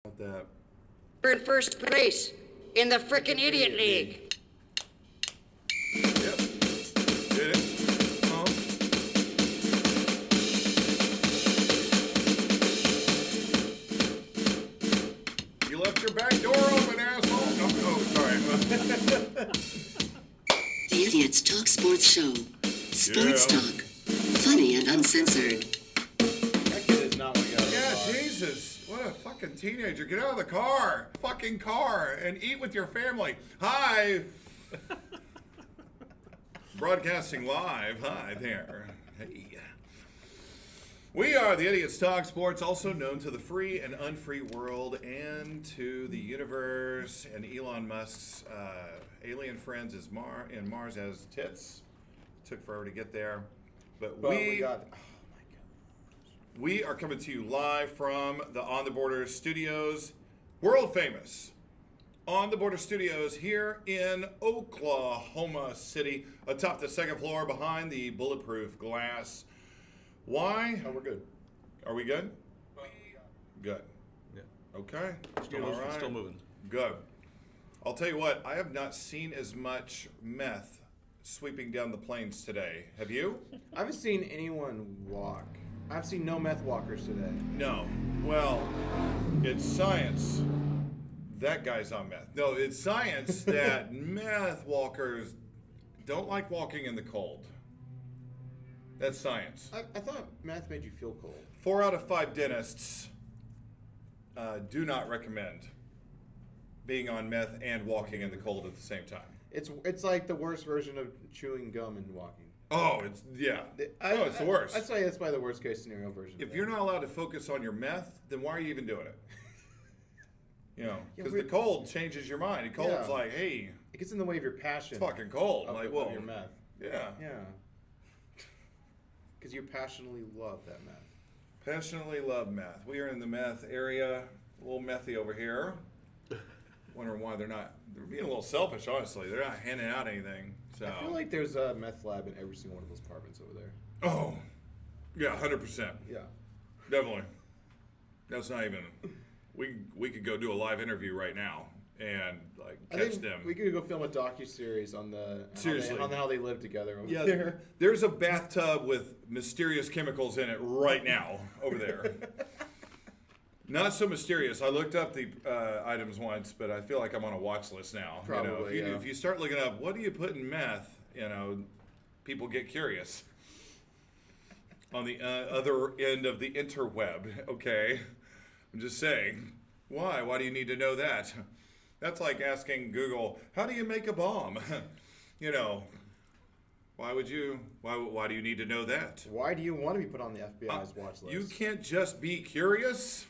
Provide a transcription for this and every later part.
About that. We're in first place in the frickin' Idiot League. Yep. Did it. You left your back door open, asshole. Oh, sorry. The Idiots Talk Sports Show. Sports Yeah. talk. Funny and uncensored. That kid is not one of the Yeah, other Jesus. What a fucking teenager. Get out of the car. Fucking car. And eat with your family. Hi. Broadcasting live. Hi there. Hey. We are the Idiots Talk Sports, also known to the free and unfree world and to the universe and Elon Musk's alien friends as Mars as tits. Took forever to get there. But we got. we are coming to you live from the On the Border Studios, world famous On the Border Studios here in Oklahoma City, atop the second floor behind the bulletproof glass. Why? Oh, we're good. Are we good? Good. Yeah. Okay. Still All moving. right. Still moving. Good. I'll tell you what, I have not seen as much meth sweeping down the plains today. Have you? I haven't seen anyone walk. I've seen no meth walkers today. No. Well, it's science. That guy's on meth. No, it's science that meth walkers don't like walking in the cold. That's science. I thought meth made you feel cold. 4 out of 5 dentists do not recommend being on meth and walking in the cold at the same time. It's like the worst version of chewing gum and walking. Oh, it's it's the worst. I'd say that's probably the worst case scenario version. If you're not allowed to focus on your meth, then why are you even doing it? You know, because the cold changes your mind. The cold's Yeah. like, hey, it gets in the way of your passion. it's fucking cold. Of, Like, of whoa. your meth. Yeah. Yeah. Because you passionately love that meth. Passionately love meth. We are in the meth area. A little methy over here. Wondering why they're being a little selfish, honestly. They're not handing out anything. So I feel like there's a meth lab in every single one of those apartments over there. oh, yeah, 100%. Yeah. Definitely. That's not even. We could go do a live interview right now and like I catch think them. we could go film a docu-series on Seriously. on how they live together over Yeah, there. there's a bathtub with mysterious chemicals in it right now over there. Not so mysterious. I looked up the items once, but I feel like I'm on a watch list now. Probably, you know, yeah. if you start looking up, what do you put in meth? You know, people get curious. On the other end of the interweb, okay? I'm just saying. Why? Why do you need to know that? That's like asking Google, how do you make a bomb? You know, why would you? Why do you need to know that? Why do you want to be put on the FBI's watch list? You can't just be curious.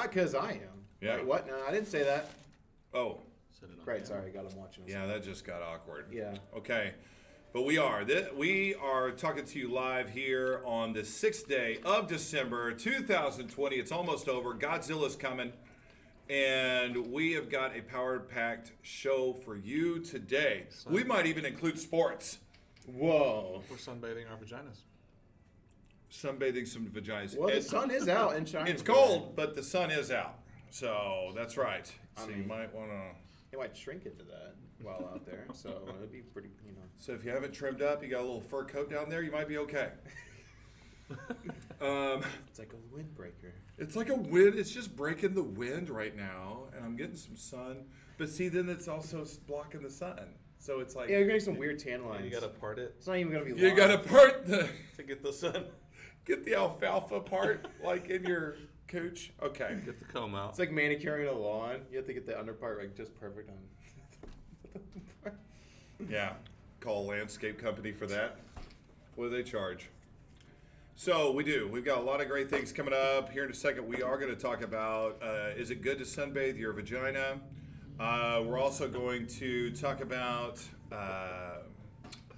Because I am. Yeah. Wait, what? No, I didn't say that. Oh, Set it on Great, camera. sorry, got him watching. yeah, that just got awkward. Yeah. Okay, but we are talking to you live here on the 6th day of December 2020. It's almost over. Godzilla's coming, and we have got a power-packed show for you today. We might even include sports. Whoa. We're sunbathing our vaginas. Sunbathing some vaginas. Well, the sun is out in China. It's cold, but the sun is out. So that's right. So you mean- might want to. They might shrink into that while out there, so it'd be pretty, So if you haven't trimmed up, you got a little fur coat down there, you might be okay. It's like a windbreaker. It's like a wind. It's just breaking the wind right now, and I'm getting some sun. But see, then it's also blocking the sun. So it's like Yeah, you're getting some weird tan lines. You gotta part it It's not even gonna be. you live. got to part to get the sun. get the alfalfa part like in your cooch. Okay. Get the comb out. It's like manicuring a lawn. You have to get the under part like just perfect on. Yeah. Call a landscape company for that. What do they charge? So we do. We've got a lot of great things coming up. Here in a second, we are going to talk about is it good to sunbathe your vagina? We're also going to talk about,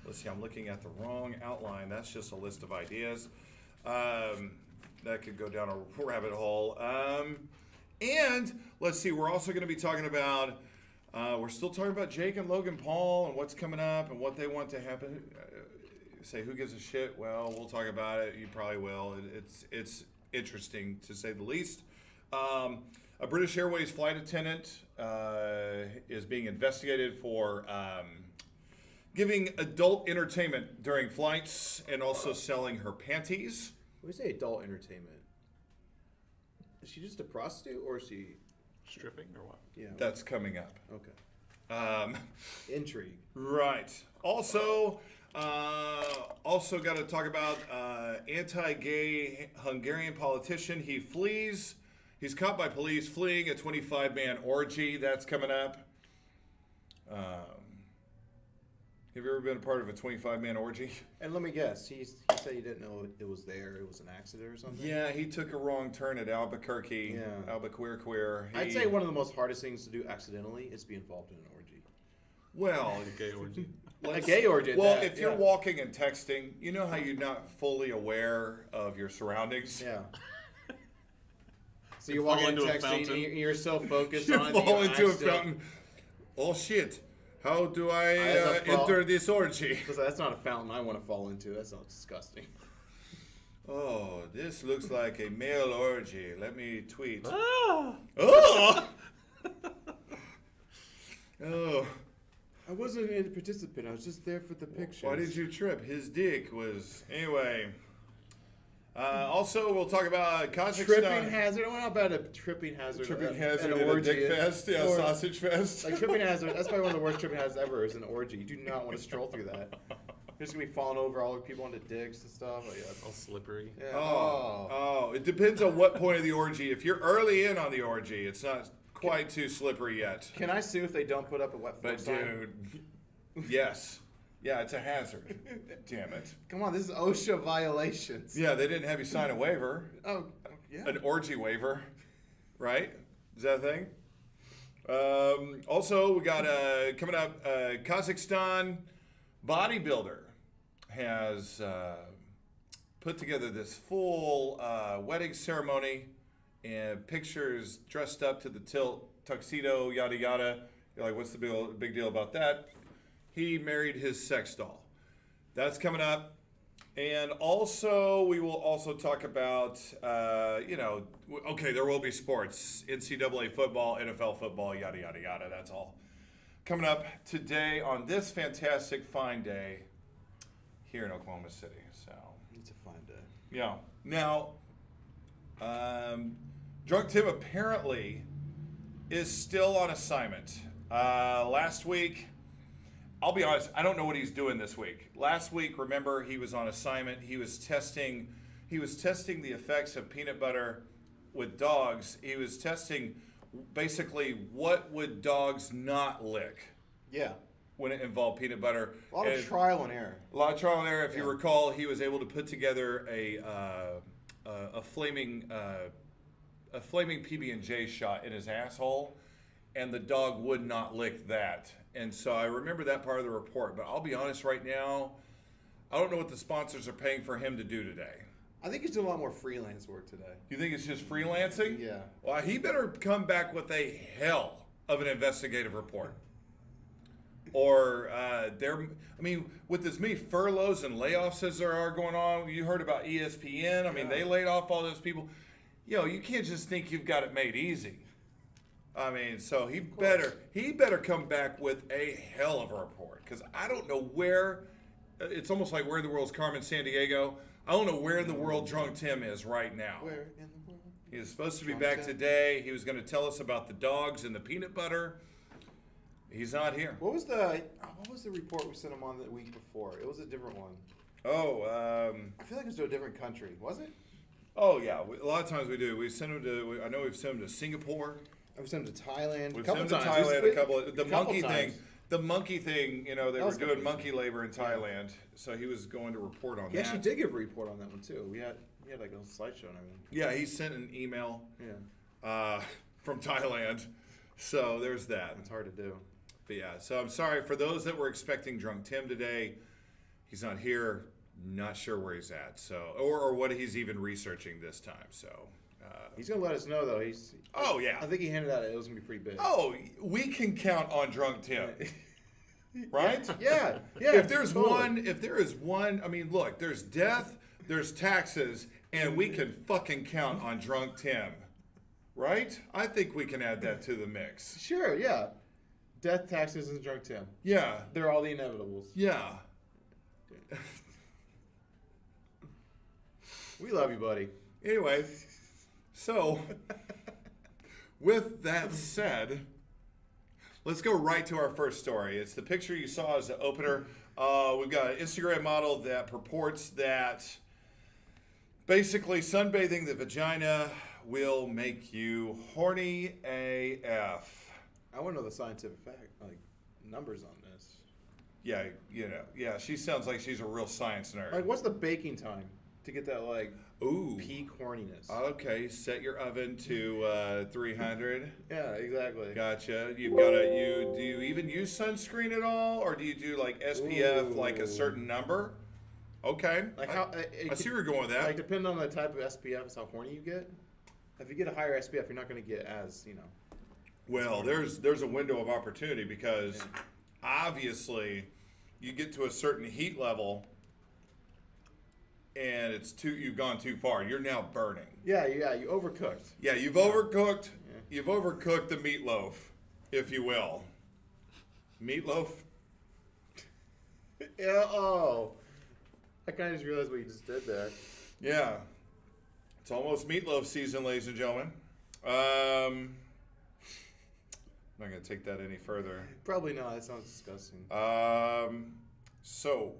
let's see, I'm looking at the wrong outline. That's just a list of ideas. That could go down a rabbit hole. And let's see, we're also going to be talking about, we're still talking about Jake and Logan Paul and what's coming up and what they want to happen. Say who gives a shit? Well, we'll talk about it. You probably will. It's interesting to say the least. A British Airways flight attendant is being investigated for giving adult entertainment during flights and also selling her panties. When we say adult entertainment, is she just a prostitute or is she? Stripping or what? Yeah. That's coming up. Okay. Intrigue. Right. Also got to talk about anti-gay Hungarian politician. He flees. He's caught by police fleeing a 25-man orgy. That's coming up. Have you ever been a part of a 25-man orgy? And let me guess, he said he didn't know it was there. It was an accident or something. Yeah, he took a wrong turn at Albuquerque. Yeah. Albuquerque. I'd say one of the most hardest things to do accidentally is be involved in an orgy. Well, A gay orgy. A gay orgy. at Well, that, if you're yeah. walking and texting, you know how you're not fully aware of your surroundings. Yeah. So you're You fall walking and into a texting, fountain. and you're so focused You on it. that fall you into a accidentally- fountain. Oh shit! How do I As a fall- enter this orgy? Because that's not a fountain I want to fall into. That sounds disgusting. Oh, this looks like a male orgy. Let me tweet. Ah! Oh! Oh! I wasn't a participant. I was just there for the pictures. Why did you trip? His dick was anyway. Also, we'll talk about Kazakhstan. Tripping hazard. What about a tripping hazard? Tripping at hazard an at a orgy? dick fest. Yeah, Or- sausage fest. Like tripping hazard. That's probably one of the worst tripping hazards ever. Is an orgy. You do not want to stroll through that. You're just gonna be falling over all the people onto dicks and stuff. Like, yeah. All slippery. Yeah. Oh, it depends on what point of the orgy. If you're early in on the orgy, it's not quite too slippery yet. Can I sue if they don't put up a wet floor But sign? dude, yes. Yeah, it's a hazard. Damn it. Come on, this is OSHA violations. Yeah, they didn't have you sign a waiver. Oh, yeah. An orgy waiver, right? Is that a thing? Also, we got coming up, Kazakhstan bodybuilder has put together this full wedding ceremony and pictures dressed up to the tilt, tuxedo, yada yada. You're like, what's the big deal about that? He married his sex doll. That's coming up. And also, we will also talk about, okay, there will be sports, NCAA football, NFL football, yada, yada, yada. That's all coming up today on this fantastic, fine day here in Oklahoma City. So, It's a fine day. yeah. Now, Drunk Tim apparently is still on assignment. Last week, I'll be honest, I don't know what he's doing this week. Last week, remember, he was on assignment. He was testing the effects of peanut butter with dogs. He was testing basically what would dogs not lick Yeah. when it involved peanut butter. A lot of And trial and error. a lot of trial and error. If you Yeah. recall, he was able to put together a flaming PB&J shot in his asshole, and the dog would not lick that. And so I remember that part of the report. But I'll be honest right now, I don't know what the sponsors are paying for him to do today. I think he's doing a lot more freelance work today. You think it's just freelancing? Yeah. Well, he better come back with a hell of an investigative report. Or with as many furloughs and layoffs as there are going on, you heard about ESPN. I mean, they laid off all those people. You can't just think you've got it made easy. I mean, so he better come back with a hell of a report, because I don't know where. It's almost like where in the world's Carmen Sandiego. I don't know where in the world Drunk Tim is right now. Where in the world? He was supposed to be Drunk back Tim? today. He was going to tell us about the dogs and the peanut butter. He's not here. What was the report we sent him on the week before? It was a different one. Oh, I feel like it was to a different country, was it? oh yeah. A lot of times we do. We send him to. I know we've sent him to Singapore. I've sent him to Thailand. We've a couple sent him to times. Thailand a couple. The couple monkey thing. times. The monkey thing. They That were was doing confusing. monkey labor in Thailand, so he was going to report on He that. actually did give a report on that one too. We had like a slideshow and everything. Yeah, he sent an email Yeah, from Thailand. So there's that. it's hard to do. But yeah, so I'm sorry for those that were expecting Drunk Tim today. He's not here. Not sure where he's at. So or what he's even researching this time. So. He's gonna let us know though. Oh yeah. I think he hinted at it. It was gonna be pretty big. Oh, we can count on Drunk Tim, right? Yeah, yeah. If there's totally. if there is one, I mean, look, there's death, there's taxes, and we can fucking count on Drunk Tim. right? I think we can add that to the mix. Sure, yeah. Death, taxes, and drunk Tim. Yeah, They're all the inevitables. yeah. We love you, buddy. Anyway, so with that said, let's go right to our first story. It's the picture you saw as the opener. We've got an Instagram model that purports that basically sunbathing the vagina will make you horny AF. I want to know the scientific fact, like numbers on this. Yeah, yeah, she sounds like she's a real science nerd. Like, what's the baking time to get that like Ooh. peak horniness? Okay, set your oven to 300. Yeah, exactly. Gotcha. You've got do you even use sunscreen at all, or do you do like SPF like a certain number? Okay. Like I see where you're going with that. Like, depending on the type of SPF, is how horny you get. If you get a higher SPF, you're not going to get as Well, there's a window of opportunity because obviously you get to a certain heat level and you've gone too far. You're now burning. Yeah, you overcooked. Yeah, you've overcooked. You've overcooked the meatloaf, if you will. Meatloaf. Yeah. Oh, I kind of just realized what you just did there. Yeah, it's almost meatloaf season, ladies and gentlemen. I'm not gonna take that any further. Probably not. That sounds disgusting. So,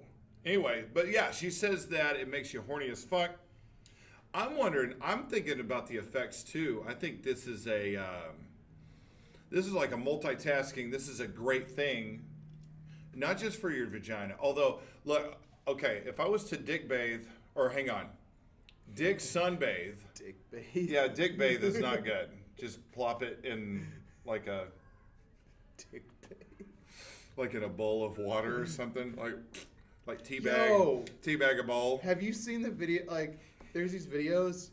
anyway, but yeah, she says that it makes you horny as fuck. I'm thinking about the effects too. I think this is like a multitasking. This is a great thing, not just for your vagina. Although, look, okay, if I was to dick sunbathe. Dick bathe. Yeah, dick bathe is not good. Just plop it in like a Dick bathe. like in a bowl of water or something, like Yo. teabag a bowl. Have you seen the video? Like, there's these videos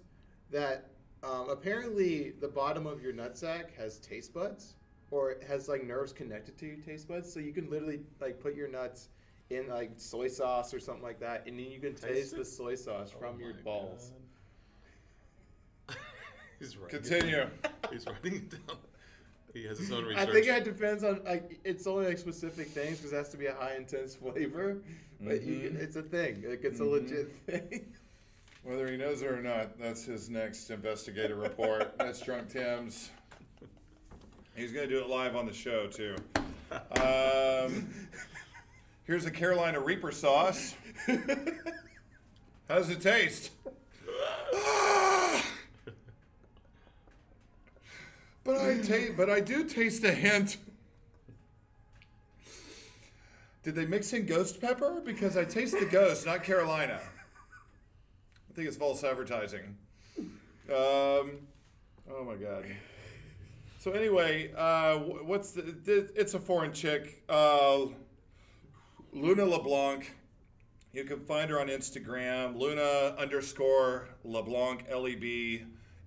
that apparently the bottom of your nutsack has taste buds, or it has like nerves connected to your taste buds, so you can literally like put your nuts in like soy sauce or something like that, and then you can taste the soy sauce from your balls. He's writing Continue. He's writing it down. He has his own I research. think it depends on like it's only like specific things because it has to be a high intense flavor, but it's a thing. Like it's a legit thing. Whether he knows it or not, that's his next investigative report. That's Drunk Tim's. He's going to do it live on the show, too. Here's a Carolina Reaper sauce. How does it taste? But I do taste a hint. Did they mix in ghost pepper? Because I taste the ghost, not Carolina. I think it's false advertising. Oh my God. So anyway, it's a foreign chick, Luna LeBlanc. You can find her on Instagram, Luna_LeBlanc,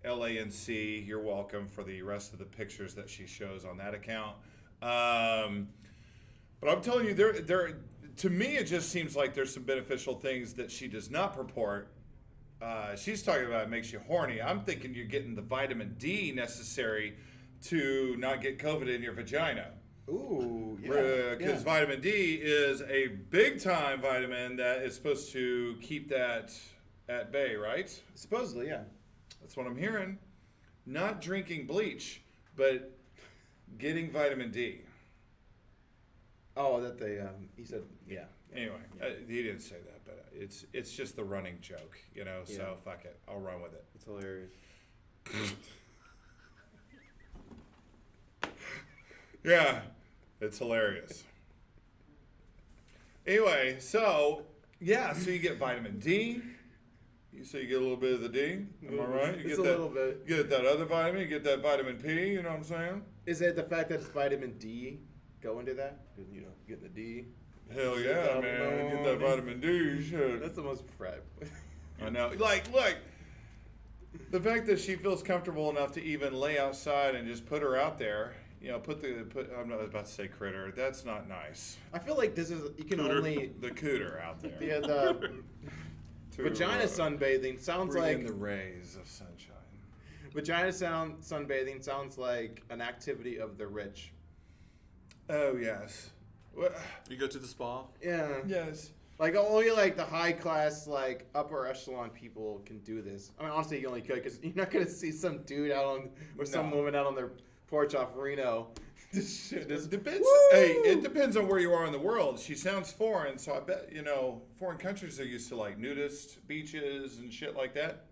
LEBLANC. You're welcome for the rest of the pictures that she shows on that account. But I'm telling you, to me, it just seems like there's some beneficial things that she does not purport. She's talking about it makes you horny. I'm thinking you're getting the vitamin D necessary to not get COVID in your vagina. Ooh, yeah. Because vitamin D is a big time vitamin that is supposed to keep that at bay, right? Supposedly, yeah. That's what I'm hearing. Not drinking bleach, but getting vitamin D. Oh, that they, he said, yeah. Anyway, he didn't say that, but it's just the running joke, so fuck it. I'll run with it. It's hilarious. Yeah, it's hilarious. Anyway, so you get vitamin D. So you get a little bit of the D. Am I right? You It's get a little bit. You get that other vitamin. You get that vitamin P. You know what I'm saying? Is it the fact that it's vitamin D go into that? Getting the D. Hell yeah, man! Get that vitamin D. Shit. That's the most fried. I know. Like, look. The fact that she feels comfortable enough to even lay outside and just put her out there. I'm not about to say critter. That's not nice. I feel like this is you can only The cooter out there. yeah the To, vagina sunbathing sounds breathe like in the rays of sunshine. Vagina sunbathing sounds like an activity of the rich. Oh yes. What? You go to the spa. Yeah. Yes. Like only like the high class, like upper echelon people can do this. I mean, honestly, you only could because you're not gonna see some dude out on or some No. woman out on their porch off Reno. Just It depends. Woo! Hey, it depends on where you are in the world. She sounds foreign, so I bet foreign countries are used to like nudist beaches and shit like that.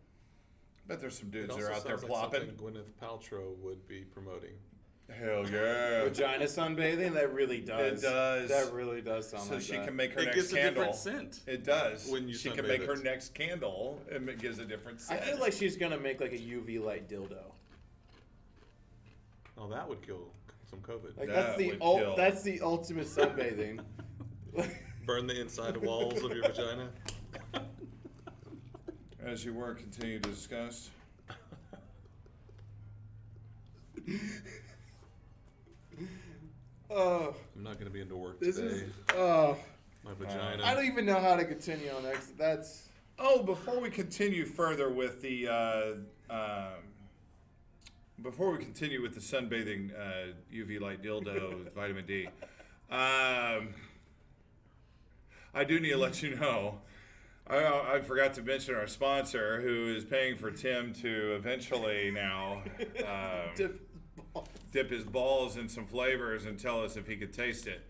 Bet there's some It dudes that also are out there sounds like plopping. something Gwyneth Paltrow would be promoting. Hell yeah! Vagina sunbathing. That really does. It does. That really does sound So like she that. can make her It next gives a candle. different scent. It does. When you she can sunbathe make her it. next candle, and it gives a different scent. I feel like she's gonna make like a UV light dildo. Oh, that would kill some COVID. Like That would kill. that's the ultimate sunbathing. Burn the inside walls of your vagina. As you were, continue to discuss. Oh, I'm not going to be into work this today. is. Oh, My vagina. I don't even know how to continue on that. 'Cause that's. Oh, before we continue further with the sunbathing UV light dildo with vitamin D, I do need to let you know. I forgot to mention our sponsor, who is paying for Tim to eventually now dip his balls in some flavors and tell us if he could taste it.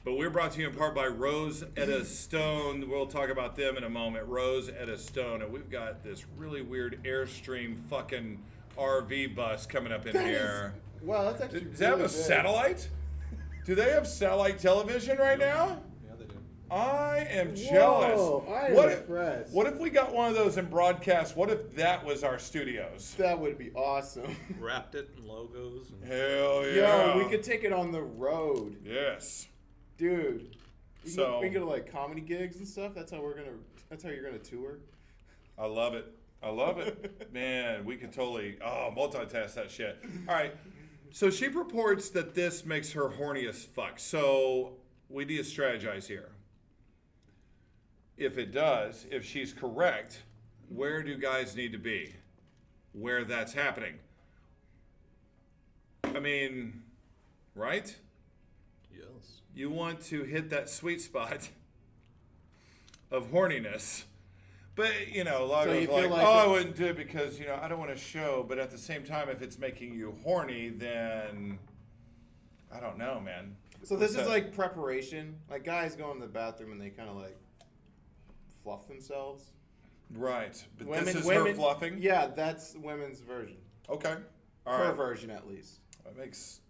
But we're brought to you in part by Rosetta Stone. We'll talk about them in a moment. Rosetta Stone. And we've got this really weird Airstream fucking RV bus coming up in here. Wow, that's actually. Does that have a really big. satellite? Do they have satellite television right now? Yeah, they do. I am Whoa, jealous. I am what impressed. If, what if we got one of those in broadcast? What if that was our studios? That would be awesome. Wrapped it in logos. And Hell yeah. Yo, we could take it on the road, Yes. dude. So- we can go to like comedy gigs and stuff. That's how you're gonna tour. I love it. I love it. Man, we could totally multitask that shit. All right. So she purports that this makes her horny as fuck. So we need to strategize here. If it does, if she's correct, where do guys need to be? Where that's happening? I mean, right? yes. You want to hit that sweet spot of horniness. But, a lot So of you guys are feel like, like I the- wouldn't do it because, I don't want to show. But at the same time, if it's making you horny, then I don't know, man. So this What's is that? like preparation. Like guys go in the bathroom and they kind of like fluff themselves. Right. But this is her fluffing? Yeah, that's women's version. Okay. All Her right. version, at least. That makes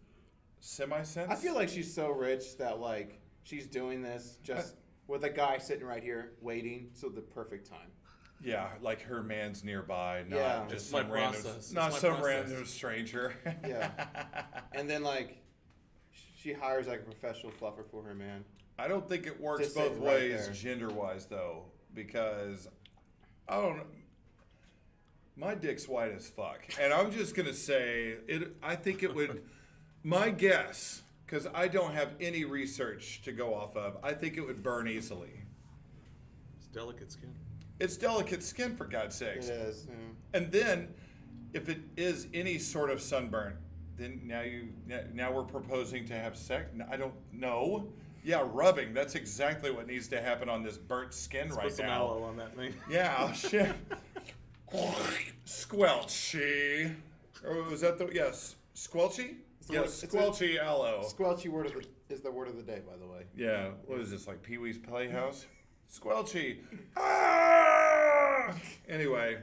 semi-sense. I feel like she's so rich that like she's doing this just with a guy sitting right here waiting, so the perfect time. Yeah, like her man's nearby, not Yeah. just It's my some random, process. not It's my some process. random stranger. Yeah. And then like she hires like a professional fluffer for her man. I don't think it works Just sit both right ways there. gender-wise, though, because I don't know. My dick's white as fuck, and I'm just gonna say it. I think it would. My guess, because I don't have any research to go off of, I think it would burn easily. It's delicate skin. It's delicate skin, for God's It sakes. is. Yeah. And then, if it is any sort of sunburn, then now we're proposing to have sex. I don't know. Yeah, rubbing. That's exactly what needs to happen on this burnt skin Let's right put some now. aloe on that thing. Yeah, shit. Squelchy. Or was that the yes? Squelchy? the Yeah, word- it's a- squelchy aloe. Squelchy is the word of the day, by the way. Yeah. What is this, like Pee-wee's Playhouse? Squelchy. Ah! Anyway,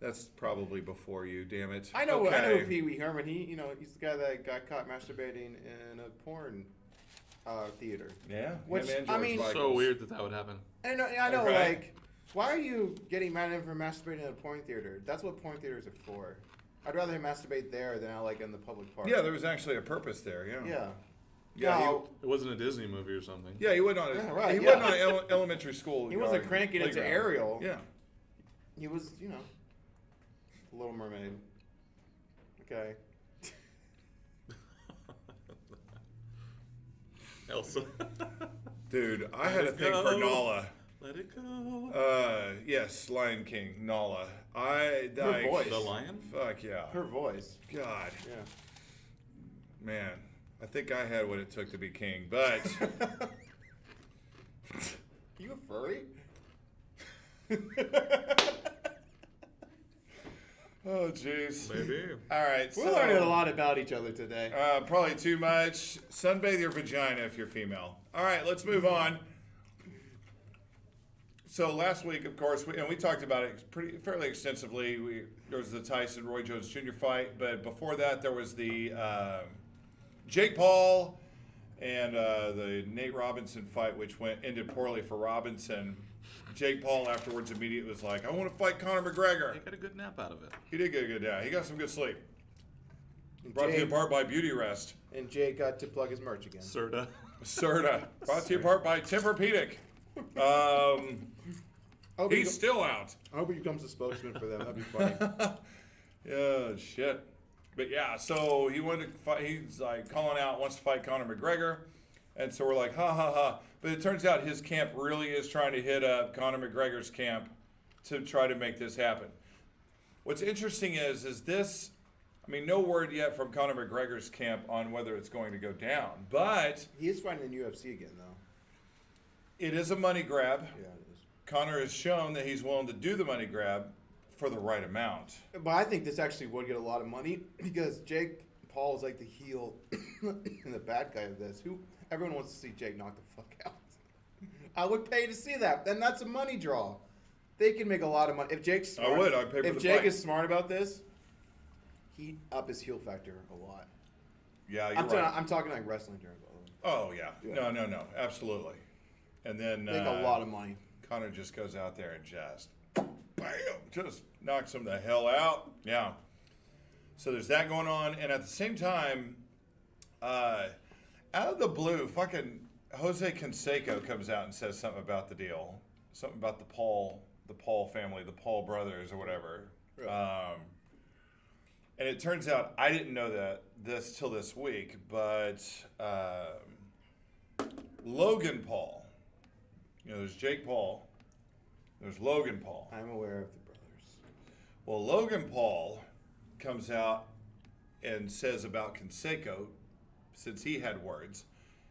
that's probably before you. Damn it. I know Okay. Pee Wee Herman. He's the guy that got caught masturbating in a porn theater. Yeah. Which, him and I George mean- Michaels. So weird that would happen. And I know, Okay. like, why are you getting mad at him for masturbating in a porn theater? That's what porn theaters are for. I'd rather him masturbate there than like in the public park. Yeah, there was actually a purpose there. Yeah. Yeah. Yeah, No, It wasn't a Disney movie or something. Yeah, he wasn't on. Yeah, right, he yeah. wasn't on elementary school. He wasn't cranking into playground. Ariel. Yeah. he was, Little Mermaid. Okay. Elsa. Dude, I had a Let's thing for go. Nala. Let it go. Yes, Lion King, Nala. Her voice. The lion? Fuck yeah. Her voice. God, Yeah. man. I think I had what it took to be king, but You a furry? oh jeez. Maybe. All right, We're learning a lot about each other today. Probably too much. Sunbathe your vagina if you're female. All right, let's move on. So last week, of course, we talked about it fairly extensively. There was the Tyson Roy Jones Jr. fight, but before that, there was the Jake Paul and the Nate Robinson fight, which ended poorly for Robinson. Jake Paul afterwards immediately was like, "I want to fight Conor McGregor." He got a good nap out of it. He did get a good day. He got some good sleep. And Brought to you Jay- in part by Beauty Rest. And Jay got to plug his merch again. Serta. Serta. Brought to you in part by Tempur-Pedic. I hope he He's still out. I hope he becomes a spokesman for them. That'd be funny. Yeah, shit. But yeah, so he wanted to fight. He's like calling out, wants to fight Conor McGregor, and so we're like, ha ha ha. But it turns out his camp really is trying to hit up Conor McGregor's camp to try to make this happen. What's interesting is this. I mean, no word yet from Conor McGregor's camp on whether it's going to go down, but He is fighting in UFC again, though. it is a money grab. Yeah, it is. Conor has shown that he's willing to do the money grab for the right amount. But I think this actually would get a lot of money because Jake Paul is like the heel and the bad guy of this. Everyone wants to see Jake knock the fuck out. I would pay to see that, and that's a money draw. They can make a lot of money if Jake's smart. I would. I'd pay for if the Jake fight. is smart about this, he'd up his heel factor a lot. Yeah, you're I'm talking like wrestling terms. Oh yeah. Yeah. No, absolutely. And then Make a lot of money. Connor just goes out there and just bam, just knocks him the hell out. Yeah. So there's that going on, and at the same time, out of the blue, fucking Jose Canseco comes out and says something about the deal, something about the Paul family, the Paul brothers, or whatever. Right. And it turns out I didn't know this till this week, but Logan Paul. You know, there's Jake Paul. There's Logan Paul. I'm aware of the brothers. Well, Logan Paul comes out and says about Canseco, since he had words,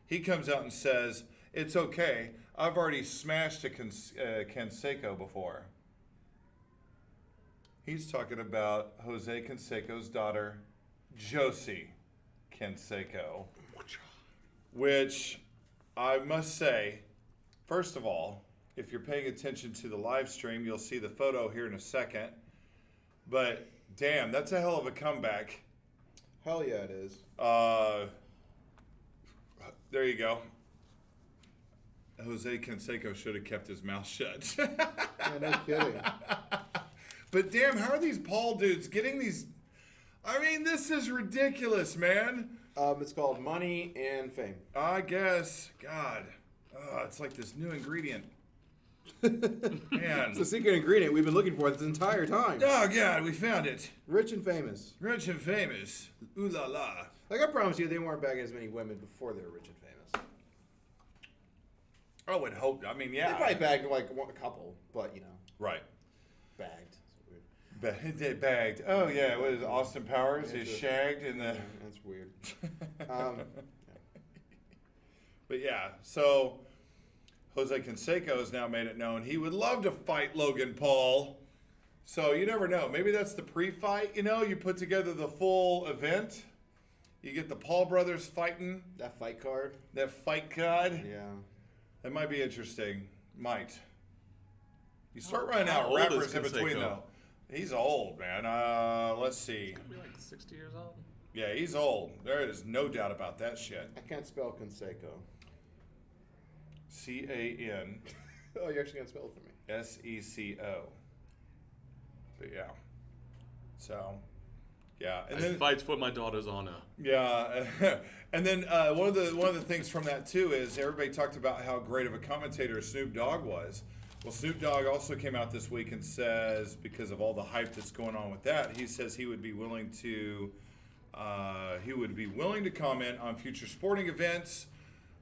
he comes out and says, "It's okay. I've already smashed a Canseco before." He's talking about Jose Canseco's daughter, Josie Canseco, which I must say, first of all, if you're paying attention to the live stream, you'll see the photo here in a second. But damn, that's a hell of a comeback. Hell yeah, it is. There you go. Jose Canseco should have kept his mouth shut. Yeah, no kidding. But damn, how are these Paul dudes getting these? I mean, this is ridiculous, man. It's called Money and Fame. I guess. God. It's like this new ingredient. Man. It's the secret ingredient we've been looking for this entire time. Oh, God, we found it. Rich and famous. Rich and famous. Ooh la la. Like, I promise you, they weren't bagging as many women before they were rich and famous. I would hope. I mean, yeah. They probably bagged, like, a couple, but, you know, Right. bagged. That's weird. They bagged. Oh, yeah. What is it, Austin Powers? Is shagged in the. Yeah, that's weird. But yeah, so Jose Canseco has now made it known he would love to fight Logan Paul. So you never know. Maybe that's the pre-fight. You know, you put together the full event. You get the Paul brothers fighting. That fight card. That fight card. Yeah. That might be interesting. Might. You start running How out old is rappers in between Canseco? though. He's old, man. Let's see. Could be like 60 years old. Yeah, he's old. There is no doubt about that shit. I can't spell Conseco. C-A-N. Oh, you actually can't spell it for me. S-E-C-O. But yeah. So, yeah. And I then, fights for my daughter's honor. yeah. And then one of the things from that too is everybody talked about how great of a commentator Snoop Dogg was. Well, Snoop Dogg also came out this week and says, because of all the hype that's going on with that, he says he would be willing to comment on future sporting events,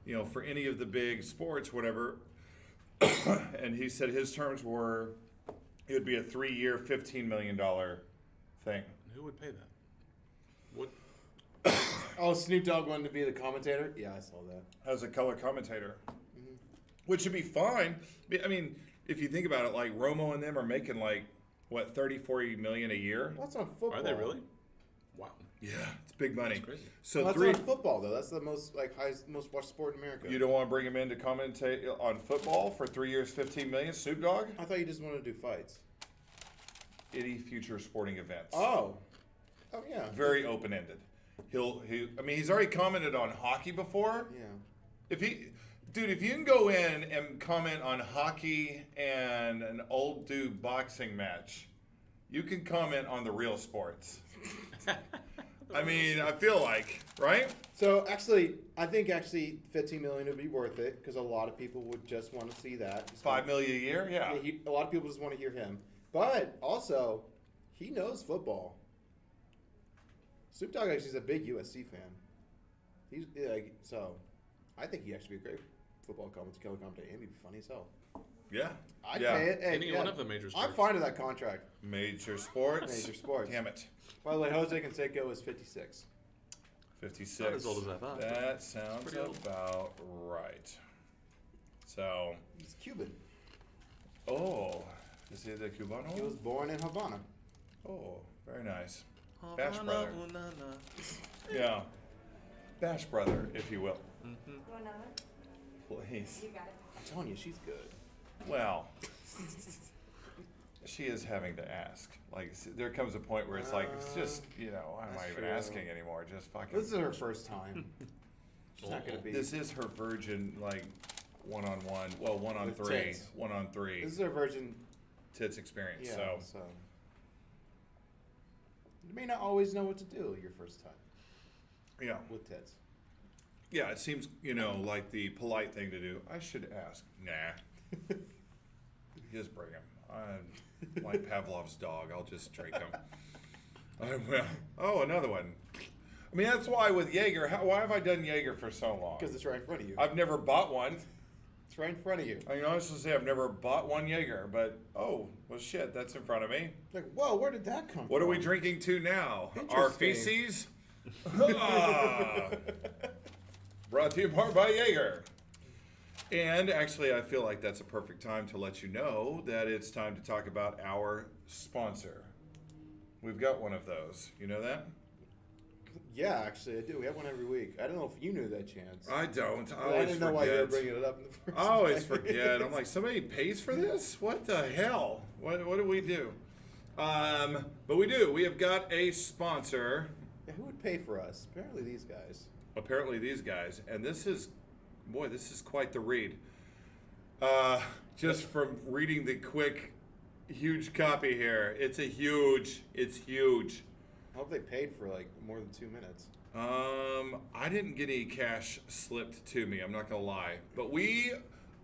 you know, for any of the big sports, whatever. And he said his terms were it would be a 3-year, $15 million thing. Who would pay that? What? Oh, Snoop Dogg wanted to be the commentator? Yeah, I saw that. As a color commentator, which would be fine. I mean, if you think about it, like Romo and them are making like what 30, 40 million a year. That's on football. Are they really? Wow. Yeah, it's big money. That's crazy. So Well, that's three. on football though. That's the most most watched sport in America. You don't want to bring him in to commentate on football for 3 years, 15 million. Snoop Dogg, I thought you just wanted to do fights. any future sporting events. Oh yeah. Very open ended. I mean, he's already commented on hockey before. Yeah. If you can go in and comment on hockey and an old dude boxing match, you can comment on the real sports. I mean, I feel like, right? So I think 15 million would be worth it because a lot of people would just want to see that. $5 million a year, yeah. A lot of people just want to hear him, but also he knows football. Snoop Dogg actually is a big USC fan. So I think he actually be a great football commentator, and he'd be funny as hell. Yeah. I'd yeah. pay it. Hey, Any one of the major sports. I'm fine with that contract. Major sports. Major sports. Damn it. By the way, Jose Canseco is 56. 56. Not as old as I thought. That sounds Pretty old. about right. So, He's Cuban. oh, is he the Cubano? He was born in Havana. Oh, very nice. Bash brother. Havana. Yeah. Bash brother, if you will. You want another one? Please. You got it. I'm telling you, she's good. Well, she is having to ask. Like, there comes a point where it's like, it's just, I'm not That's even true. asking anymore. Just fucking. This is her first time. She's not gonna be. This is her virgin, like, one-on-one. Well, With 1-on-3. tits. 1-on-3 This is her virgin. tits experience. Yeah. So, So you may not always know what to do your first time yeah. with tits. Yeah, it seems, like the polite thing to do. I should ask. Nah. Just bring him. I'm like Pavlov's dog. I'll just drink him. I will. Oh, another one. I mean, that's why with Jaeger, why have I done Jaeger for so long? Because it's right in front of you. I've never bought one. It's right in front of you. I can honestly say I've never bought one Jaeger, but well, shit, that's in front of me. Like, whoa, where did that come What from? are we drinking to now? Our Interesting. feces? Ah. Brought to you by Jaeger. And actually, I feel like that's a perfect time to let you know that it's time to talk about our sponsor. We've got one of those. You know that? Yeah, actually, I do. We have one every week. I don't know if you knew that, Chance. I don't. I I always didn't know why you were forget. bringing it up in the first I always place. forget. I'm like, somebody pays for this? What the hell? What do we do? But we do. We have got a sponsor. Yeah, who would pay for us? Apparently these guys. Apparently these guys. And this is quite the read. Just from reading the quick, huge copy here. It's huge. I hope they paid for like more than 2 minutes. I didn't get any cash slipped to me, I'm not gonna lie. But we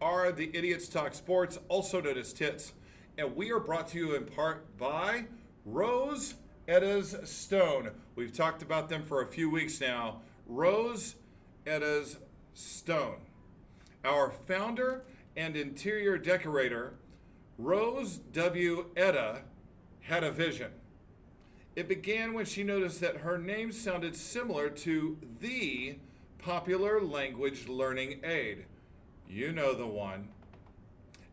are the Idiots Talk Sports, also known as Tits, and we are brought to you in part by Rose Edda's Stone. We've talked about them for a few weeks now. Rose Edda's Stone. Our founder and interior decorator, Rose W. Edda, had a vision. It began when she noticed that her name sounded similar to the popular language learning aid. You know the one.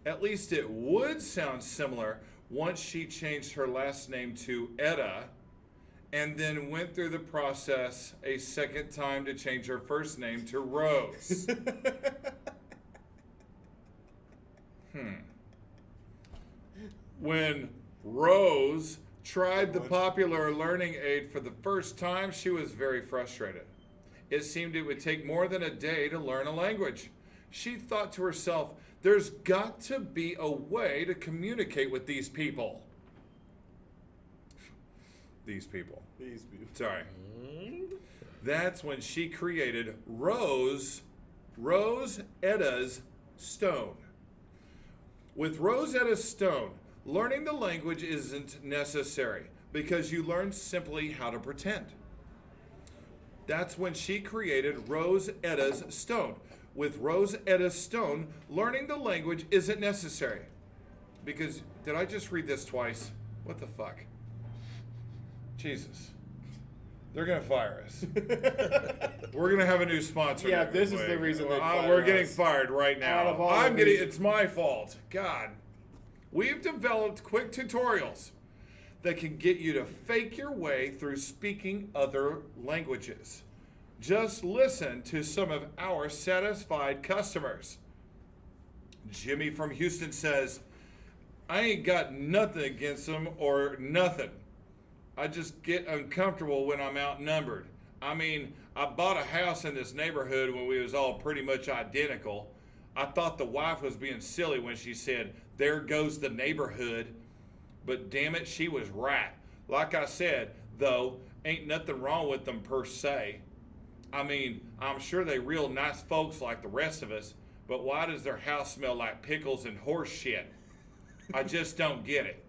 At least it would sound similar once she changed her last name to Edda and then went through the process a second time to change her first name to Rose. When Rose tried the popular learning aid for the first time, she was very frustrated. It seemed it would take more than a day to learn a language. She thought to herself, there's got to be a way to communicate with these people. These people. These people. Sorry. That's when she created Rose Edda's Stone. With Rose Edda's Stone, learning the language isn't necessary because you learn simply how to pretend. That's when she created Rose Edda's Stone. with Rosetta Stone, learning the language isn't necessary. Because, did I just read this twice? What the fuck? Jesus. They're going to fire us. We're going to have a new sponsor. Yeah, next this is week. the reason they fire We're getting us. fired right Out now. of all the reasons. It's my fault. God. We've developed quick tutorials that can get you to fake your way through speaking other languages. Just listen to some of our satisfied customers. Jimmy from Houston says, I ain't got nothing against them or nothing. I just get uncomfortable when I'm outnumbered. I mean, I bought a house in this neighborhood when we was all pretty much identical. I thought the wife was being silly when she said, there goes the neighborhood. But damn it, she was right. Like I said, though, ain't nothing wrong with them per se. I mean, I'm sure they real nice folks like the rest of us, but why does their house smell like pickles and horse shit? I just don't get it.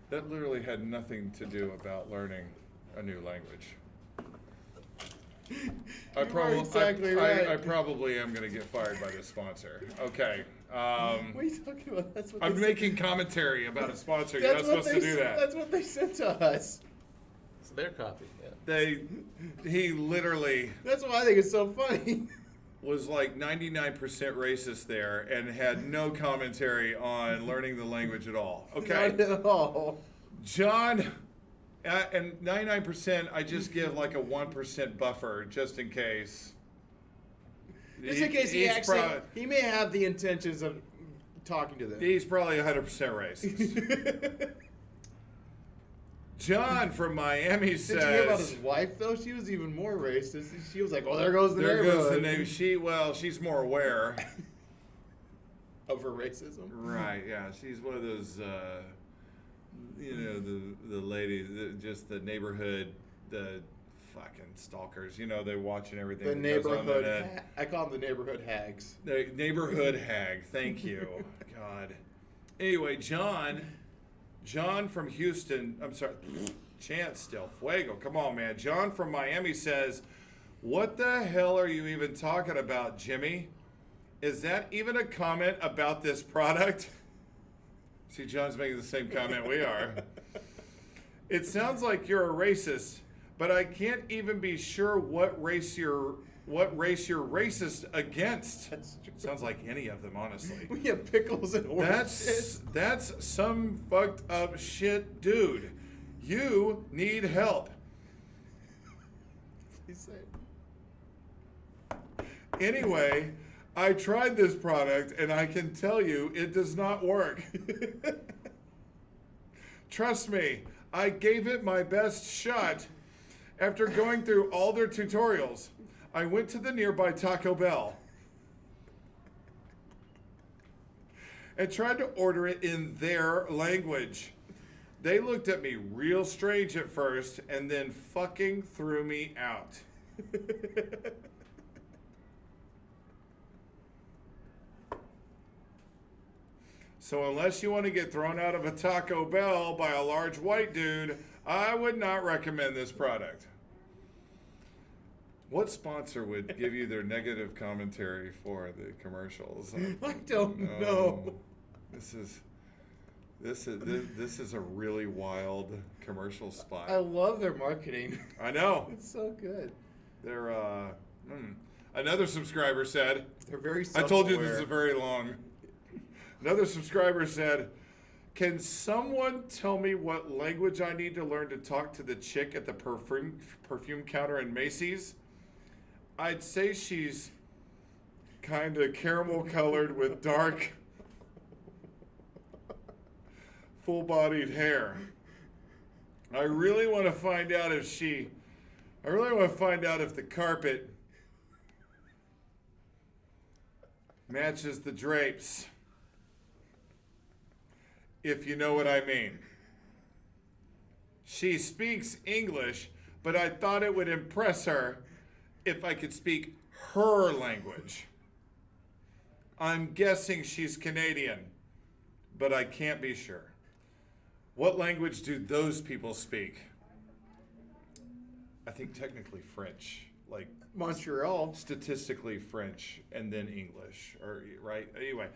That literally had nothing to do about learning a new language. I probably am going to get fired by this sponsor. Okay. What are you talking about? That's what I'm they making commentary about a sponsor. You're not supposed to do that. That's what they sent to us. It's their copy. Yeah. He literally That's why I think it's so funny. was like 99% racist there and had no commentary on learning the language at all. Okay. Not at all. John, and 99%, I just give like a 1% buffer just in case. Just in case he may have the intentions of talking to them. He's probably 100% racist. John from Miami says. Did you hear about his wife though? She was even more racist. She was like, "Oh, there goes the There neighborhood." goes the name. She's more aware. Of her racism. Right, yeah. She's one of those, the ladies, just the neighborhood, the fucking stalkers. They're watching everything. The that goes on the neighborhood. net. I call them the neighborhood hags. The neighborhood hag. Thank you. God. Anyway, John from Houston, I'm sorry, Chance still, Fuego, come on, man. John from Miami says, what the hell are you even talking about, Jimmy? Is that even a comment about this product? See, John's making the same comment we are. It sounds like you're a racist, but I can't even be sure what race you're racist against. That's true. Sounds like any of them, honestly. We have pickles and oranges. That's some fucked up shit, dude. You need help. Please say it. Anyway, I tried this product and I can tell you it does not work. Trust me, I gave it my best shot. After going through all their tutorials, I went to the nearby Taco Bell and tried to order it in their language. They looked at me real strange at first and then fucking threw me out. So unless you want to get thrown out of a Taco Bell by a large white dude, I would not recommend this product. What sponsor would give you their negative commentary for the commercials? I don't know. This is a really wild commercial spot. I love their marketing. I know. It's so good. They're another subscriber said, They're very I told you self-aware. this is very long. Another subscriber said, can someone tell me what language I need to learn to talk to the chick at the perfume counter in Macy's? I'd say she's kind of caramel colored with dark, full-bodied hair. I really want to find out if the carpet matches the drapes. If you know what I mean. She speaks English, but I thought it would impress her if I could speak her language. I'm guessing she's Canadian, but I can't be sure. What language do those people speak? I think technically French. like Montreal. statistically French and then English, or right? Anyway,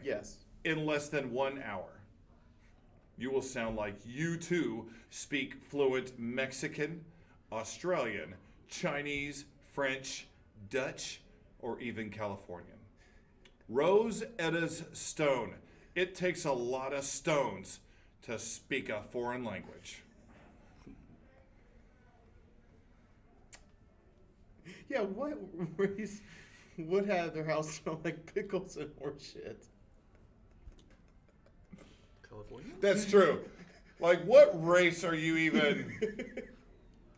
Yes. in less than 1 hour, you will sound like you too speak fluent Mexican, Australian, Chinese, French, Dutch, or even Californian. Rosetta's Stone. It takes a lot of stones to speak a foreign language. Yeah, what race would have their house smell like pickles and horse shit? California? That's true. Like, what race are you even?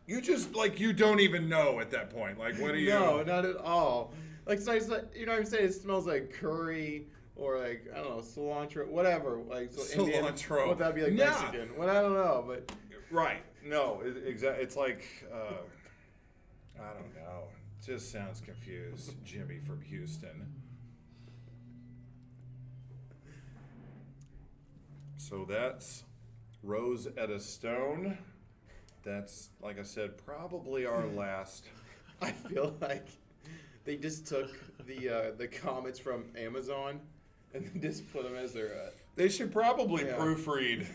You just, like, you don't even know at that point. Like, what are you? No, not at all. Like, so it's like, you know what I'm saying? It smells like curry or like, I don't know, cilantro, whatever. Like, so Indian, Cilantro. would that be like Nah. Mexican? Well, I don't know, but Right. No, exactly. It's like, I don't know. It just sounds confused. Jimmy from Houston. So that's Rosetta Stone. That's, like I said, probably our last. I feel like they just took the comments from Amazon and then just put them as their. They should probably Yeah. proofread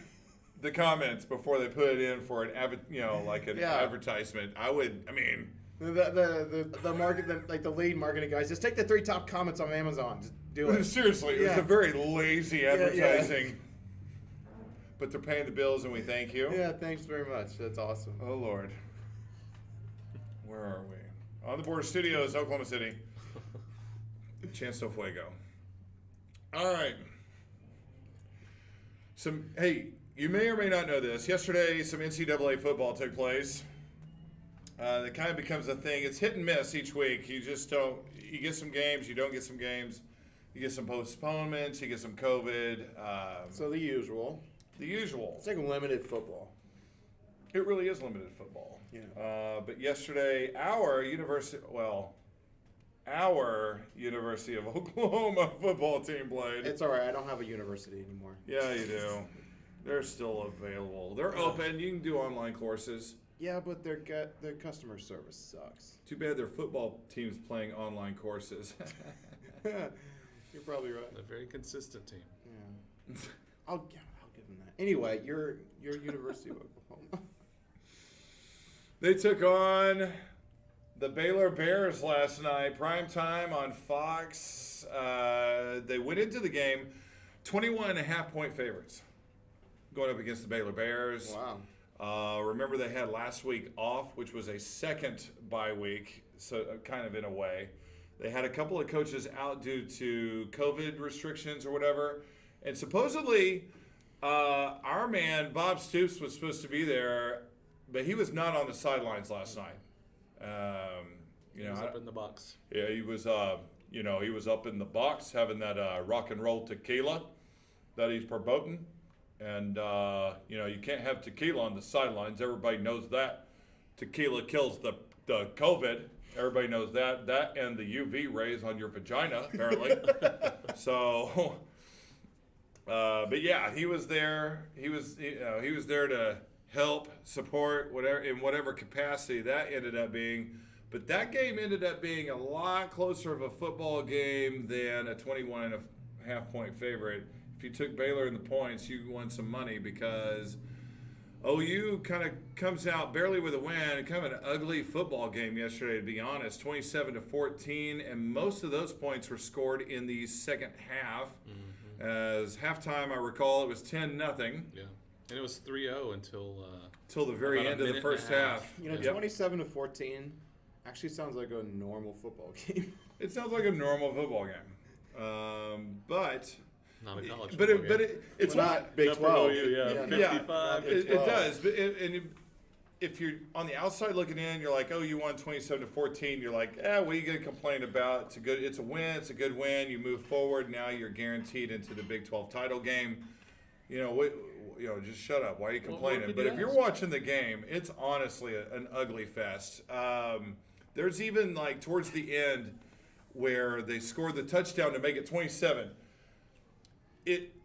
the comments before they put it in for an like an Yeah. advertisement. I mean, The market, like the lead marketing guys, just take the 3 top comments on Amazon. Just do it. seriously, it was Yeah. a very lazy yeah. advertising. But they're paying the bills, and we thank you. Yeah, thanks very much. That's awesome. Oh Lord, where are we? On the Border Studios, Oklahoma City. Chance del Fuego. All right. Hey, you may or may not know this. Yesterday, some NCAA football took place. That kind of becomes a thing. It's hit and miss each week. You just don't. You get some games. You don't get some games. You get some postponements. You get some COVID. So the usual. The usual. It's like limited football. It really is limited football. Yeah. But yesterday, our University of Oklahoma football team played. It's all right. I don't have a university anymore. Yeah, you do. They're still available. They're open. You can do online courses. Yeah, but their customer service sucks. Too bad their football team's playing online courses. You're probably right. A very consistent team. Yeah. I'll give them that. Anyway, your University of Oklahoma. They took on the Baylor Bears last night, prime time on Fox. They went into the game 21.5-point favorites going up against the Baylor Bears. Wow. Remember, they had last week off, which was a second bye week, so kind of in a way. They had a couple of coaches out due to COVID restrictions or whatever. And supposedly, our man, Bob Stoops, was supposed to be there, but he was not on the sidelines last night. He was up in the box. Yeah, he was, he was up in the box having that rock and roll tequila that he's promoting. And, you can't have tequila on the sidelines. Everybody knows that. Tequila kills the COVID. Everybody knows that. That and the UV rays on your vagina, apparently. So, but yeah, he was there. He was there to help, support, in whatever capacity that ended up being. But that game ended up being a lot closer of a football game than a 21.5-point favorite. If you took Baylor in the points, you won some money because OU kind of comes out barely with a win. Kind of an ugly football game yesterday, to be honest. 27-14, and most of those points were scored in the second half. Mm-hmm. As halftime, I recall, it was 10-0. Yeah, and it was 3-0 until the very end of the first half. 27-14 actually sounds like a normal football game. It sounds like a normal football game, but. Not a college But football game. it's Well, not not Big Not for 12. OU, yeah. Yeah, 55. it 12. does. But if you're on the outside looking in, you're like, oh, you won 27-14. You're like, what are you going to complain about? It's a win. It's a good win. You move forward. Now you're guaranteed into the Big 12 title game. Just shut up. Why are you complaining? could But you if you're ask? watching the game, it's honestly an ugly fest. There's even like towards the end where they scored the touchdown to make it 27.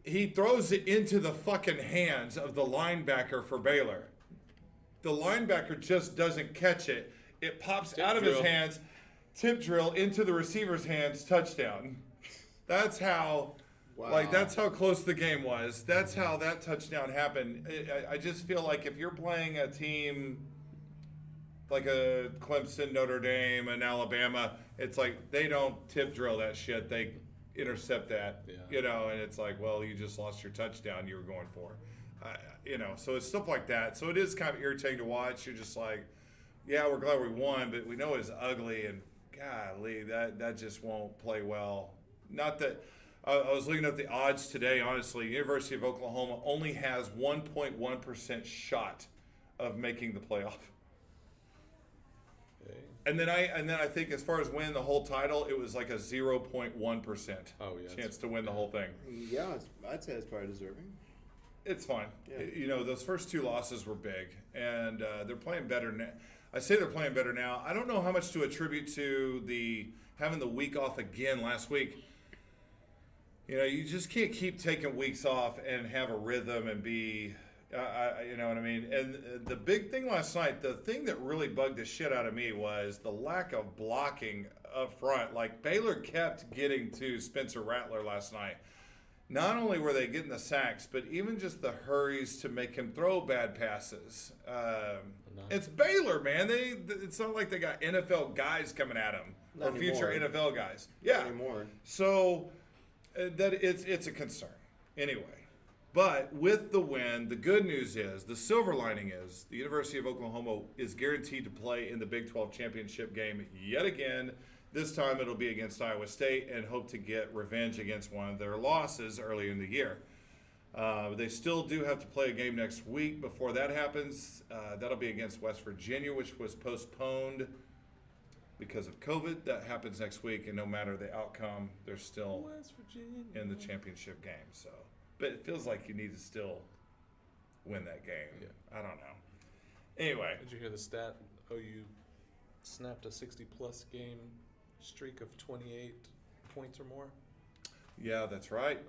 He throws it into the fucking hands of the linebacker for Baylor. The linebacker just doesn't catch it. It pops Tip out of his drill. hands, tip drill into the receiver's hands, touchdown. That's how, Wow. that's how close the game was. That's how that touchdown happened. I just feel like if you're playing a team like a Clemson, Notre Dame, and Alabama, it's like they don't tip drill that shit. They intercept that, Yeah. and it's like, well, you just lost your touchdown you were going for. So it's stuff like that. So it is kind of irritating to watch. You're just like, yeah, we're glad we won, but we know it's ugly, and golly, that just won't play well. Not that I was looking at the odds today. Honestly, University of Oklahoma only has 1.1% shot of making the playoff. Okay. And then I think as far as winning the whole title, it was like a 0.1% Oh, yeah, chance to win the whole thing. Yeah, I'd say it's probably deserving. It's fine. Yeah. Those first two losses were big, and they're playing better now. I say they're playing better now. I don't know how much to attribute to having the week off again last week. You just can't keep taking weeks off and have a rhythm and be, you know what I mean? And the big thing last night, the thing that really bugged the shit out of me was the lack of blocking up front. Like, Baylor kept getting to Spencer Rattler last night. Not only were they getting the sacks, but even just the hurries to make him throw bad passes. It's Baylor, man. It's not like they got NFL guys coming at them Not or future anymore. NFL guys. Yeah. Anymore. So that it's a concern anyway. But with the win, the good news is, the silver lining is, the University of Oklahoma is guaranteed to play in the Big 12 championship game yet again. This time it'll be against Iowa State, and hope to get revenge against one of their losses earlier in the year. They still do have to play a game next week before that happens. That'll be against West Virginia, which was postponed because of COVID. That happens next week, and no matter the outcome, they're still West Virginia. in the championship game. So, but it feels like you need to still win that game. Yeah. I don't know. Anyway, Did you hear the stat? OU snapped a 60-plus game streak of 28 points or more. yeah, that's right.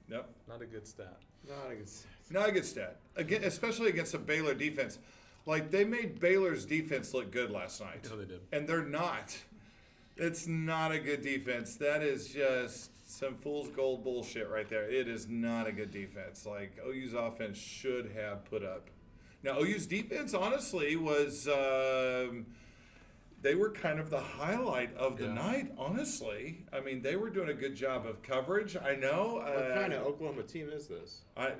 Yeah, Yep. not a good stat. Not a good. Not a good stat. Again, especially against a Baylor defense. Like, they made Baylor's defense look good last night. No, they did. And they're not. It's not a good defense. That is just some fool's gold bullshit right there. It is not a good defense. Like, OU's offense should have put up. Now, OU's defense, honestly, was they were kind of the highlight of the night, honestly. I mean, they were doing a good job of coverage. I know. What kind of Oklahoma team is this? I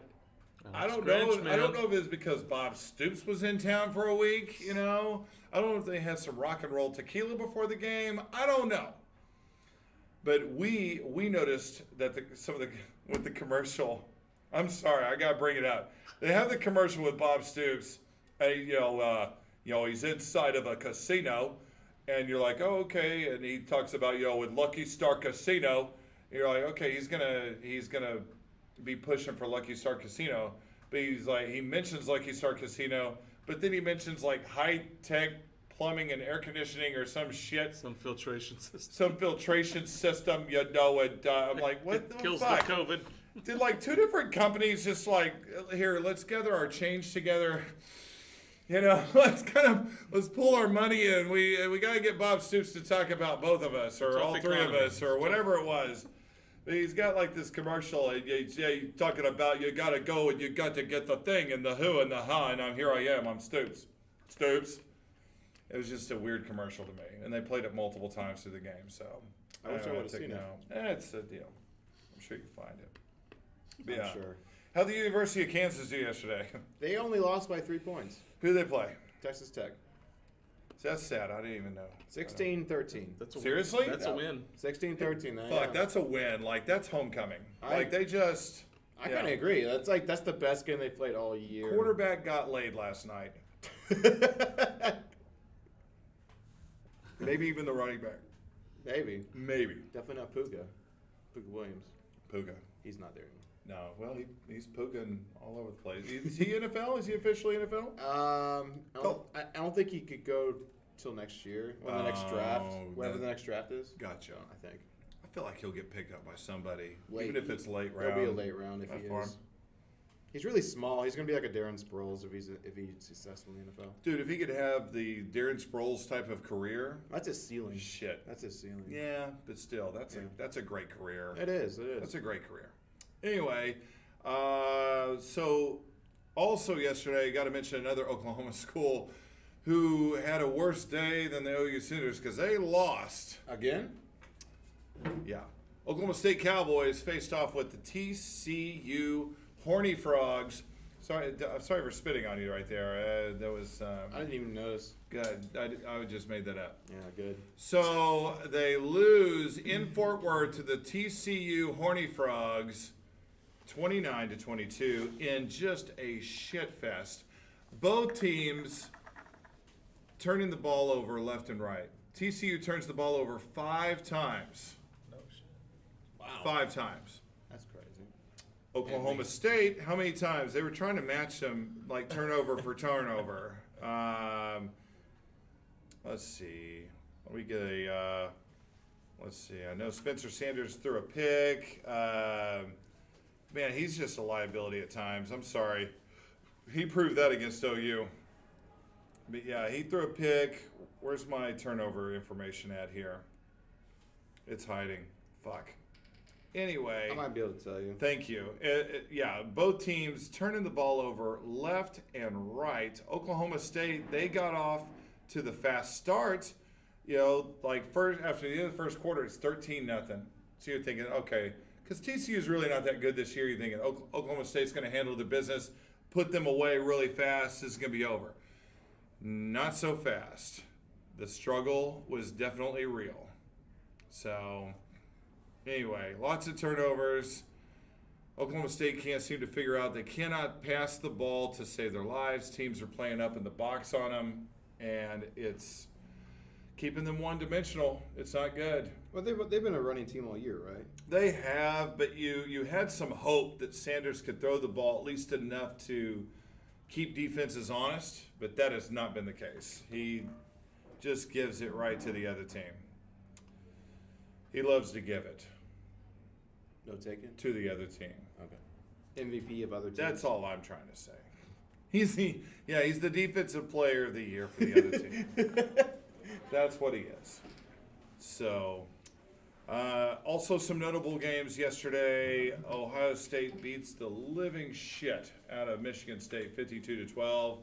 don't Scratch, know. man. I don't know if it's because Bob Stoops was in town for a week. I don't know if they had some rock and roll tequila before the game. I don't know. But we noticed that with the commercial. I'm sorry, I gotta bring it up. They have the commercial with Bob Stoops. He's inside of a casino, and you're like, oh, okay. And he talks about with Lucky Star Casino. And you're like, okay, he's gonna be pushing for Lucky Star Casino, but he mentions Lucky Star Casino, but then he mentions like high tech plumbing and air conditioning or some shit, Some filtration system. some filtration system, and I'm like, what the Kills fuck? the COVID. Did like two different companies just like, here, let's gather our change together. Let's pull our money in. We gotta get Bob Stoops to talk about both of us, or Tough all three of economy. us, or whatever it was. He's got like this commercial, and he's talking about you gotta go and you got to get the thing and the who and the ha, and here I am, I'm Stoops. It was just a weird commercial to me, and they played it multiple times through the game. So I wish I don't would've take seen it. It's a deal. I'm sure you can find it. But I'm yeah. sure. How'd the University of Kansas do yesterday? They only lost by 3 points. Who did they play? Texas Tech. That's sad. I didn't even know. 16-13. That's a Seriously? That's a win. 16-13. Fuck, that's a win. Like, that's homecoming. I They just. I kind of agree. That's the best game they played all year. Quarterback got laid last night. Maybe even the running back. Maybe. Maybe. Definitely not Puga. Puga Williams. Puga. He's not there anymore. No, well, he's Pugaing all over the place. Is he NFL? Is he officially NFL? I don't think he could go till next year when the next draft, whatever then- the next draft is. Gotcha. I think. I feel like he'll get picked up by somebody, Late. even if it's late round. It'll be a late round if That he far. is. He's really small. He's gonna be like a Darren Sproles if he's successful in the NFL. Dude, if he could have the Darren Sproles type of career, That's his ceiling. shit. That's his ceiling. Yeah, but still, that's Yeah. that's a great career. It is. It is. That's a great career. Anyway, so also yesterday, got to mention another Oklahoma school who had a worse day than the OU Sooners because they lost. Again? Yeah. Oklahoma State Cowboys faced off with the TCU Horny Frogs. Sorry, I'm sorry for spitting on you right there. That was I didn't even notice. good. I just made that up. Yeah, good. So they lose in Fort Worth to the TCU Horny Frogs, 29-22, in just a shit fest. Both teams turning the ball over left and right. TCU turns the ball over 5 times. No shit. Wow. 5 times. That's crazy. Oklahoma State, how many times? They were trying to match them, like turnover for turnover. Let's see. Let me get a. Let's see. I know Spencer Sanders threw a pick. Man, he's just a liability at times. I'm sorry. He proved that against OU. But yeah, he threw a pick. Where's my turnover information at here? It's hiding. Fuck. Anyway. I might be able to tell you. Thank you. Yeah, both teams turning the ball over left and right. Oklahoma State, they got off to the fast start. You know, like first after the end of the first quarter, it's 13-0. So you're thinking, okay, because TCU is really not that good this year. You're thinking Oklahoma State's going to handle the business, put them away really fast. This is going to be over. Not so fast. The struggle was definitely real. So anyway, lots of turnovers. Oklahoma State can't seem to figure out they cannot pass the ball to save their lives. Teams are playing up in the box on them, and it's keeping them one-dimensional. It's not good. Well, they've been a running team all year, right? They have, but you had some hope that Sanders could throw the ball at least enough to keep defenses honest, but that has not been the case. He just gives it right to the other team. He loves to give it No taken. to the other team. Okay. MVP of other teams. That's all I'm trying to say. He's the defensive player of the year for the other team. That's what he is. So, also some notable games yesterday. Ohio State beats the living shit out of Michigan State, 52-12.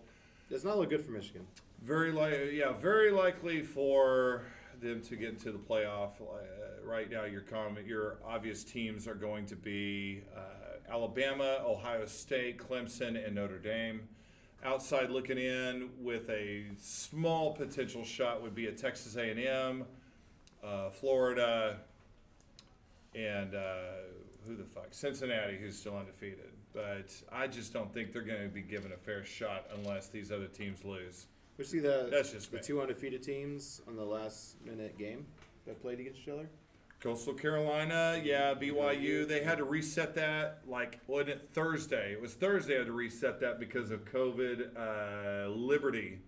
Does not look good for Michigan. Very likely for them to get into the playoff. Right now, your obvious teams are going to be Alabama, Ohio State, Clemson, and Notre Dame. Outside looking in with a small potential shot would be a Texas A&M, Florida, and who the fuck? Cincinnati, who's still undefeated. But I just don't think they're going to be given a fair shot unless these other teams lose. We see the That's just me. 2 undefeated teams on the last minute game that played against each other. Coastal Carolina, yeah, BYU. They had to reset that, wasn't it Thursday? It was Thursday they had to reset that because of COVID. Liberty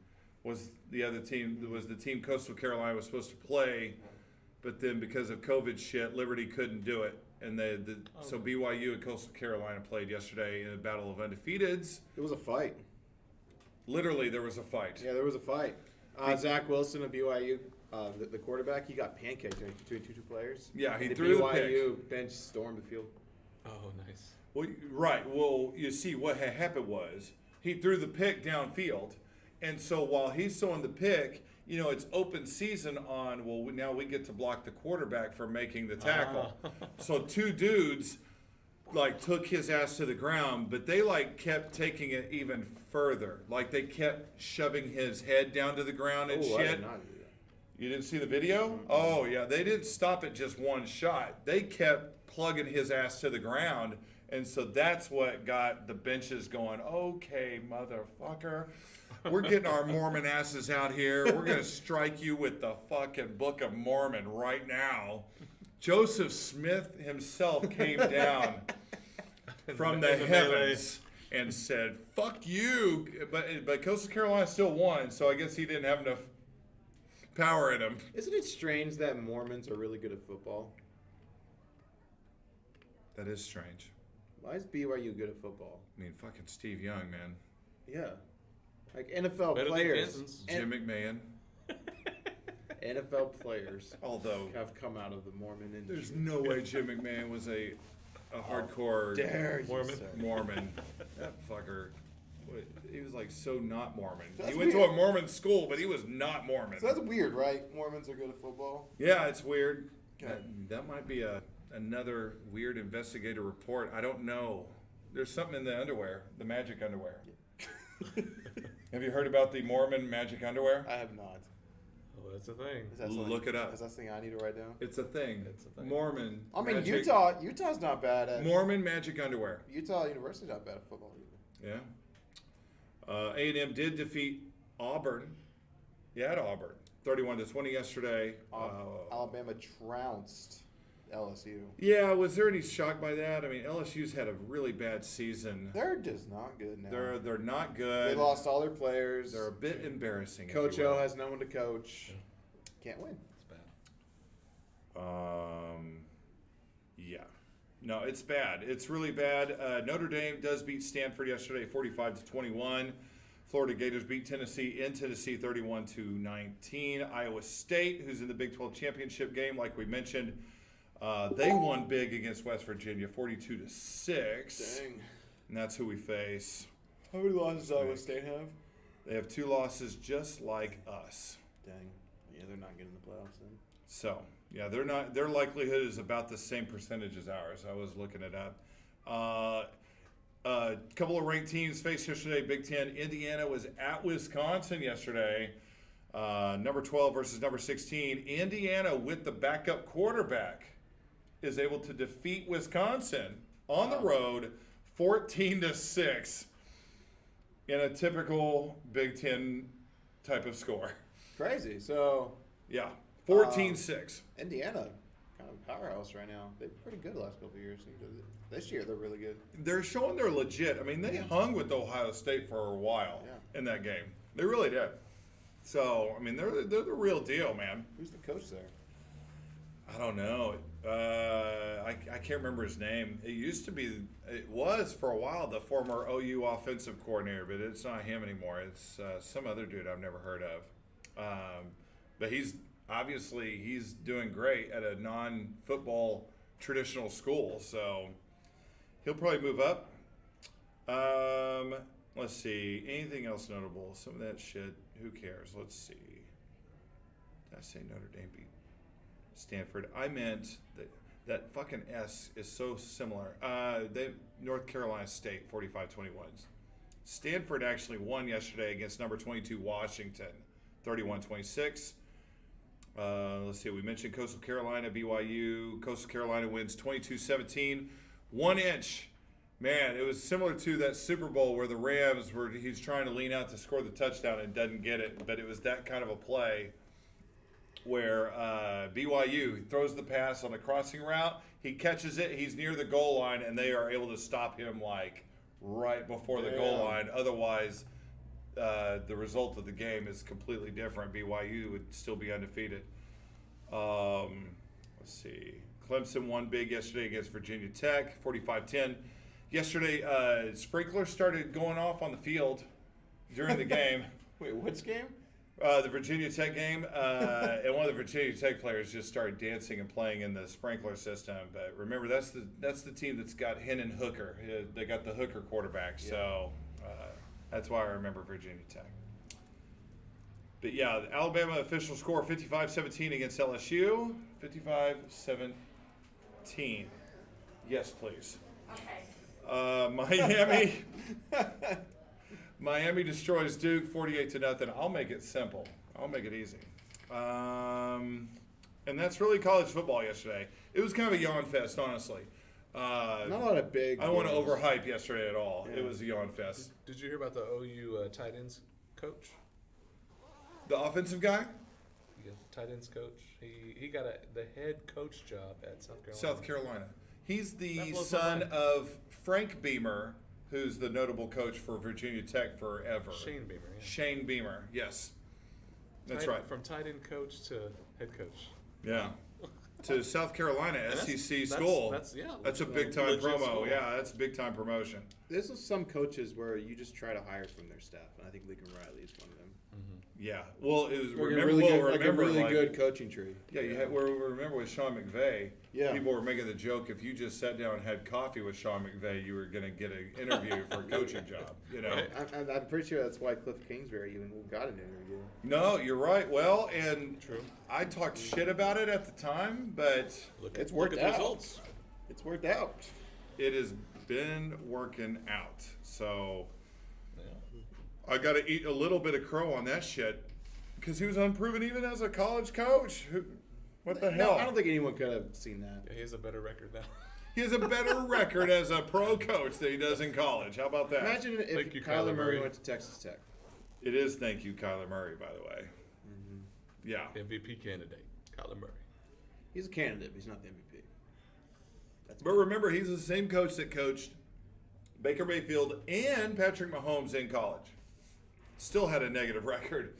was the other team. Was the team Coastal Carolina was supposed to play, but then because of COVID shit, Liberty couldn't do it. And so BYU and Coastal Carolina played yesterday in a battle of undefeateds. It was a fight. Literally, there was a fight. Yeah, there was a fight. Zach Wilson of BYU, the quarterback, he got pancaked between two players. Yeah, he And threw the BYU pick. bench stormed the field. Oh, nice. Well, right. Well, you see, what had happened was he threw the pick downfield, and so while he's throwing the pick, it's open season on. Well, now we get to block the quarterback for making the tackle. So 2 dudes took his ass to the ground, but they kept taking it even further. They kept shoving his head down to the ground and I shit. did not do that. You didn't see the video? Mm-hmm. Oh, yeah. They didn't stop at just one shot. They kept plugging his ass to the ground. And so that's what got the benches going, okay, motherfucker. We're getting our Mormon asses out here. We're going to strike you with the fucking Book of Mormon right now. Joseph Smith himself came down from the heavens and said, fuck you. But Coastal Carolina still won, so I guess he didn't have enough power in him. Isn't it strange that Mormons are really good at football? That is strange. Why is BYU good at football? I mean, fucking Steve Young, man. Yeah. Like NFL Better than players. Kansas. Jim McMahon. NFL players Although have come out of the Mormon industry. there's no way Jim McMahon was a hardcore Dare you, Mormon. sir. Mormon. That fucker. He was like so not Mormon. That's He went to weird. a Mormon school, but he was not Mormon. So that's weird, right? Mormons are good at football. Yeah, it's weird. Okay. That might be another weird investigator report. I don't know. There's something in the underwear, the magic underwear. Have you heard about the Mormon magic underwear? I have not. Oh, that's a thing. Is that something- Look it up. Is that something I need to write down? It's a thing. It's a thing. Mormon. I mean, magic- Utah's not bad at. Mormon magic underwear. Utah University's not bad at football either. Yeah. A&M did defeat Auburn. Yeah, at Auburn. 31-20 yesterday. Alabama trounced LSU. Yeah, was there any shock by that? I mean, LSU's had a really bad season. They're just not good now. They're not good. They lost all their players. They're a bit embarrassing. if Coach you will. O has no one to coach. Can't win. It's bad. Yeah. No, it's bad. It's really bad. Notre Dame does beat Stanford yesterday, 45-21. Florida Gators beat Tennessee in Tennessee, 31-19. Iowa State, who's in the Big 12 championship game, like we mentioned, they won big against West Virginia, 42-6. Dang. And that's who we face. How many losses does Iowa State have? They have 2 losses, just like us. Dang. Yeah, they're not getting the playoffs then. So, yeah, they're not. Their likelihood is about the same percentage as ours. I was looking it up. A couple of ranked teams faced yesterday. Big Ten. Indiana was at Wisconsin yesterday. Number 12 versus number 16. Indiana, with the backup quarterback, is able to defeat Wisconsin on the road, 14-6, in a typical Big Ten type of score. Crazy. So Yeah, 14-6. Indiana, kind of a powerhouse right now. They've been pretty good the last couple of years. This year they're really good. They're showing they're legit. I mean, they hung with Ohio State for a while in that game. They really did. So, I mean, they're the real deal, man. Who's the coach there? I don't know. I can't remember his name. It was for a while the former OU offensive coordinator, but it's not him anymore. It's some other dude I've never heard of. But he's doing great at a non-football traditional school, so he'll probably move up. Let's see. Anything else notable? Some of that shit, who cares? Let's see. Did I say Notre Dame beat Stanford? I meant that fucking S is so similar. North Carolina State, 45-21. Stanford actually won yesterday against number 22 Washington, 31-26. Let's see. We mentioned Coastal Carolina, BYU. Coastal Carolina wins 22-17. 1 inch. Man, it was similar to that Super Bowl where the Rams he's trying to lean out to score the touchdown and doesn't get it. But it was that kind of a play where BYU throws the pass on a crossing route. He catches it. He's near the goal line, and they are able to stop him like right before the goal line. Otherwise, the result of the game is completely different. BYU would still be undefeated. Let's see. Clemson won big yesterday against Virginia Tech, 45-10. Yesterday, sprinklers started going off on the field during the game. Wait, which game? The Virginia Tech game, and one of the Virginia Tech players just started dancing and playing in the sprinkler system. But remember, that's the team that's got Hendon Hooker. They got the Hooker quarterback, so that's why I remember Virginia Tech. But yeah, the Alabama official score 55-17 against LSU. 55-17. Yes, please. Okay. Miami destroys Duke 48-0. I'll make it simple. I'll make it easy. And that's really college football yesterday. It was kind of a yawn fest, honestly. Not a lot of big. I don't want to games. overhype yesterday at all. Yeah. It was a yawn fest. Did you hear about the OU tight ends coach? The offensive guy? Yeah, tight ends coach. He got the head coach job at South Carolina. South Carolina. He's That the blows my son mind. of Frank Beamer, who's the notable coach for Virginia Tech forever. Shane Beamer. Yeah. Shane Beamer, yes. That's Tight- right. From tight end coach to head coach. Yeah. to South Carolina, that's- SEC that's- school. yeah, That's a big time legit promo. school. Yeah, that's a big time promotion. There's some coaches where you just try to hire from their staff, and I think Lincoln Riley is one of them. Yeah. Well, it was Like remember, a really good, remember, like a really like- good coaching tree. Yeah, you had. Remember with Sean McVay? Yeah. People were making the joke if you just sat down and had coffee with Sean McVay, you were going to get an interview for a coaching job. You know. Right. I'm pretty sure that's why Cliff Kingsbury even got an interview. No, you're right. Well, and True. I talked shit about it at the time, but It's look worked at the out. results. It's worked out. it has been working out. So Yeah. I got to eat a little bit of crow on that shit because he was unproven even as a college coach. What the hell? No, I don't think anyone could have seen that. Yeah, he has a better record now. He has a better record as a pro coach than he does in college. How about that? Imagine if Thank you, Kyler Kyler Murray Murray. went to Texas Tech. It is thank you, Kyler Murray, by the way. Yeah. MVP candidate, Kyler Murray. He's a candidate, but he's not the MVP. That's But remember, he's the same coach that coached Baker Mayfield and Patrick Mahomes in college. Still had a negative record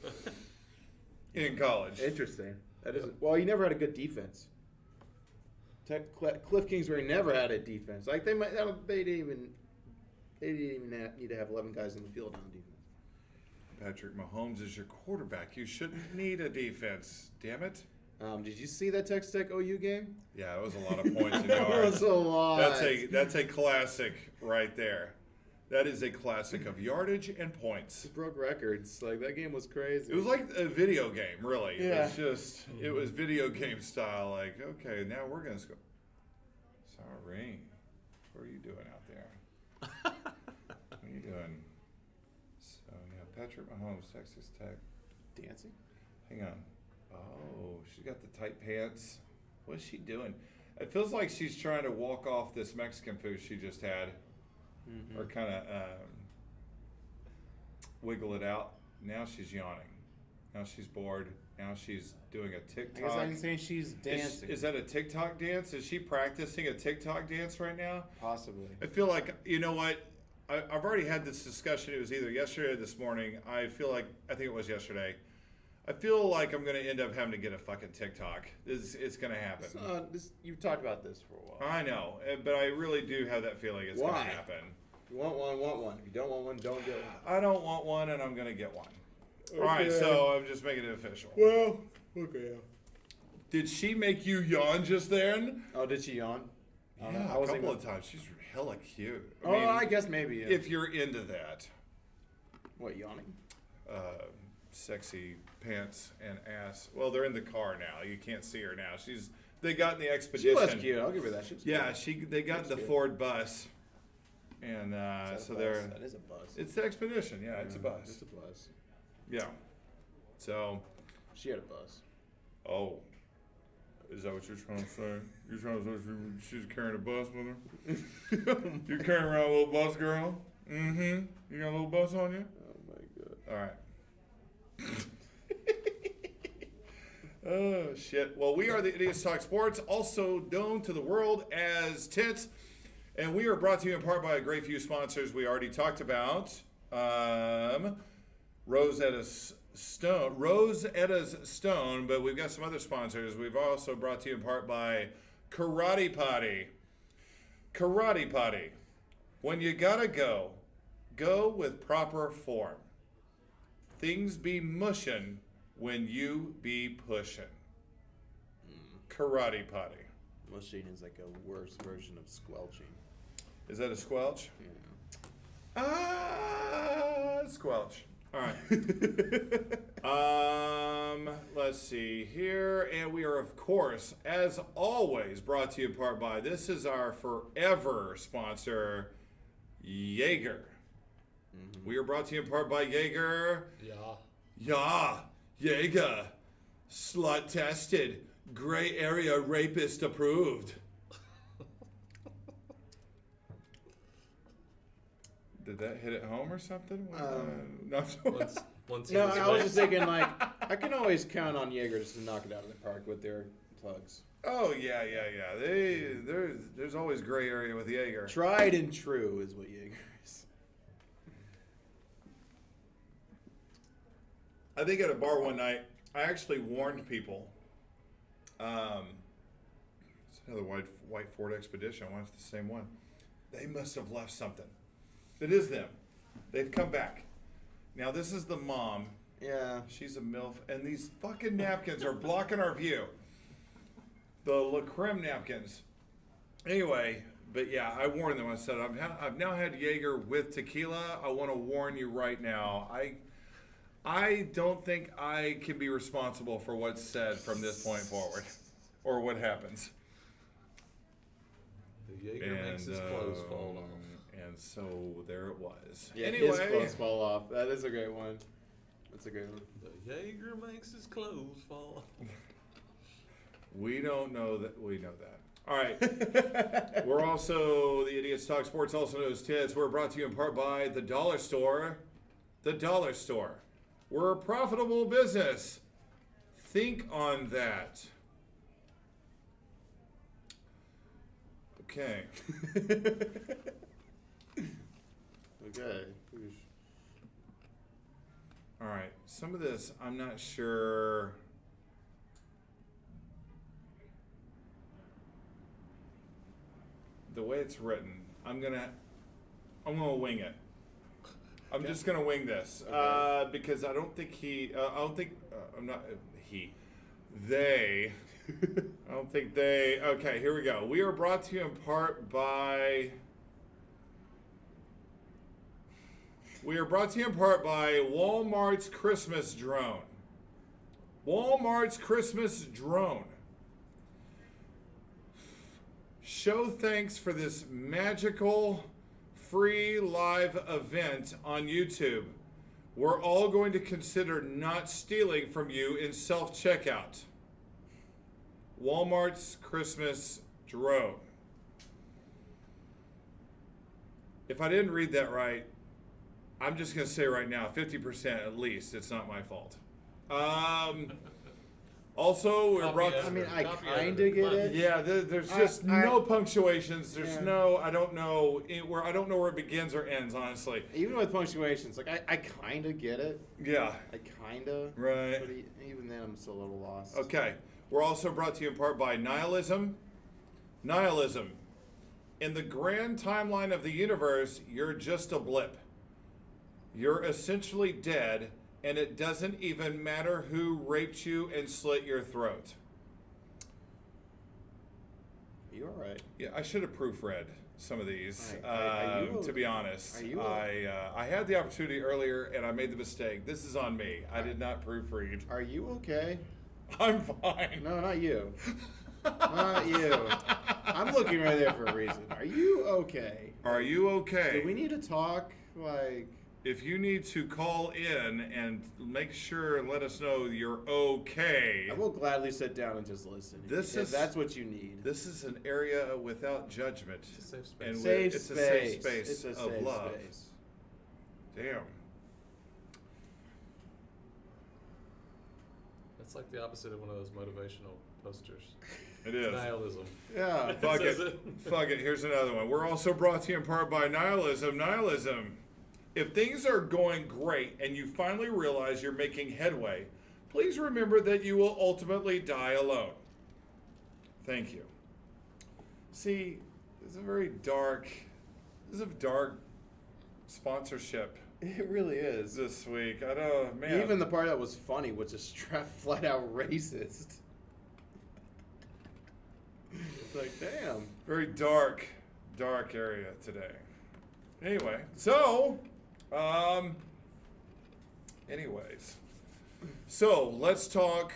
in college. interesting. That is well. He never had a good defense. Cliff Kingsbury never had a defense. Like they might, they didn't even need to have 11 guys in the field on defense. Patrick Mahomes is your quarterback. You shouldn't need a defense. Damn it. Did you see that Texas Tech OU game? Yeah, it was a lot of points in That was yards. a lot. That's a classic right there. That is a classic of yardage and points. It broke records. Like that game was crazy. It was like a video game, really. Yeah. It was just, it was video game style. Like, okay, now we're going to go. Sorry. What are you doing out there? What are you doing? So, yeah, Patrick Mahomes, Texas Tech. dancing. Hang on. Oh, she's got the tight pants. What is she doing? It feels like she's trying to walk off this Mexican food she just had. Or kind of wiggle it out. Now she's yawning. Now she's bored. Now she's doing a I guess TikTok. I'm saying she's dancing. Is that a TikTok dance? Is she practicing a TikTok dance right now? Possibly. I feel like, you know what? I've already had this discussion. It was either yesterday or this morning. I think it was yesterday. I feel like I'm going to end up having to get a fucking TikTok. It's going to happen. You've talked about this for a while. I know, but I really do have that feeling it's going to Why? happen. You want one, want one. If you don't want one, don't get one. I don't want one, and I'm going to get one. All right, so I'm just making it official. Well, okay. Did she make you yawn just then? Oh, did she yawn? I don't know. Yeah, I a wasn't couple even- of times. She's hella cute. I guess maybe. Yeah. if you're into that, What, yawning? sexy pants and ass. Well, they're in the car now. You can't see her now. They got in the expedition. She was cute. I'll give her that. She was Yeah, cute. they got in the cute. Ford bus, and Is that a so bus? they're. That is a bus. It's the expedition. Yeah, it's a bus. It's a bus. Yeah. So, She had a bus. oh, is that what you're trying to say? You're trying to say she's carrying a bus with her? You're carrying around a little bus, girl? Mm-hmm. You got a little bus on you? Oh my god. All right. Oh, shit. Well, we are the Idiots Talk Sports, also known to the world as Tits. And we are brought to you in part by a great few sponsors we already talked about. Rosetta's Stone, but we've got some other sponsors. We've also brought to you in part by Karate Potty. Karate Potty. When you gotta go, go with proper form. Things be mushin' when you be pushin'. Karate Potty. Mushing is like a worse version of squelching. Is that a squelch? Yeah. Squelch. All right. Let's see here. And we are, of course, as always, brought to you in part by, this is our forever sponsor, Jaeger. We are brought to you in part by Jaeger. Yeah. Jaeger. Slut tested. Gray area rapist approved. Did that hit it home or something? No. Once No, I was just thinking like I can always count on Jaeger just to knock it out of the park with their plugs. Oh yeah. There's always gray area with Jaeger. Tried and true is what Jaeger is. I think at a bar one night, I actually warned people It's another white Ford Expedition. I wonder if it's the same one. They must have left something. It is them. They've come back. Now this is the mom. Yeah. She's a MILF, and these fucking napkins are blocking our view. The La Creme napkins. Anyway, but yeah, I warned them. I said, I've now had Jaeger with tequila. I want to warn you right now. I don't think I can be responsible for what's said from this point forward, or what happens. The Jaeger makes his clothes fall off. And so there it was. Yeah, anyway, his clothes fall off. That is a great one. That's a great one. The Jaeger makes his clothes fall off. we don't know that. We know that. All right. We're also, the Idiots Talk Sports, also known as Tits. We're brought to you in part by The Dollar Store. The Dollar Store. We're a profitable business. Think on that. Okay. Okay. All right. Some of this, I'm not sure. The way it's written, I'm gonna wing it. I'm just gonna wing this because I don't think they. I don't think they. Okay, here we go. We are brought to you in part by. Walmart's Christmas drone. Walmart's Christmas drone. Show thanks for this magical free live event on YouTube. We're all going to consider not stealing from you in self-checkout. Walmart's Christmas drone. If I didn't read that right, I'm just going to say right now, 50% at least, it's not my fault. Also, we're brought. I mean, I kind of get it. Yeah, there's just no punctuations. There's no. I don't know where. I don't know where it begins or ends. Honestly. Even with punctuations, like I kind of get it. Yeah. I kind of. Right. But even then, I'm still a little lost. Okay. We're also brought to you in part by nihilism. Nihilism. In the grand timeline of the universe, you're just a blip. You're essentially dead. And it doesn't even matter who raped you and slit your throat. You all right? Yeah, I should have proofread some of these. To be honest, Are you I had the opportunity earlier and I made the mistake. This is on me. I did not proofread. Are you okay? I'm fine. No, not you. Not you. I'm looking right there for a reason. Are you okay? Are you okay? Do we need to talk? Like. If you need to call in and make sure and let us know you're okay. I will gladly sit down and just listen. If that's what you need. This is an area without judgment. It's a safe space. And Safe it's space. a safe space It's a of safe love. space. Damn. That's like the opposite of one of those motivational posters. It is. Nihilism. Yeah. Fuck Says it. Fuck it. Here's another one. We're also brought to you in part by nihilism. Nihilism. If things are going great and you finally realize you're making headway, please remember that you will ultimately die alone. Thank you. See, this is a very dark sponsorship It really is. this week. I don't, man. Even the part that was funny was just flat out racist. It's like, damn. Very dark area today. Anyway, so, so let's talk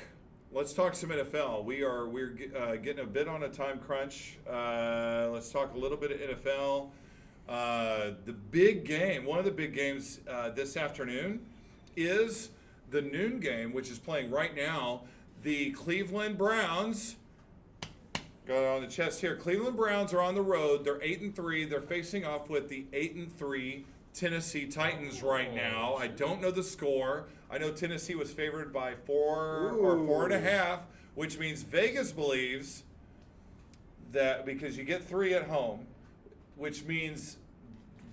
some NFL. We're getting a bit on a time crunch. Let's talk a little bit of NFL. The big game, one of the big games this afternoon, is the noon game, which is playing right now. The Cleveland Browns. Got it on the chest here. Cleveland Browns are on the road. They're 8-3. They're facing off with the 8-3 Tennessee Titans right now. I don't know the score. I know Tennessee was favored by 4 or 4.5, which means Vegas believes that because you get 3 at home, which means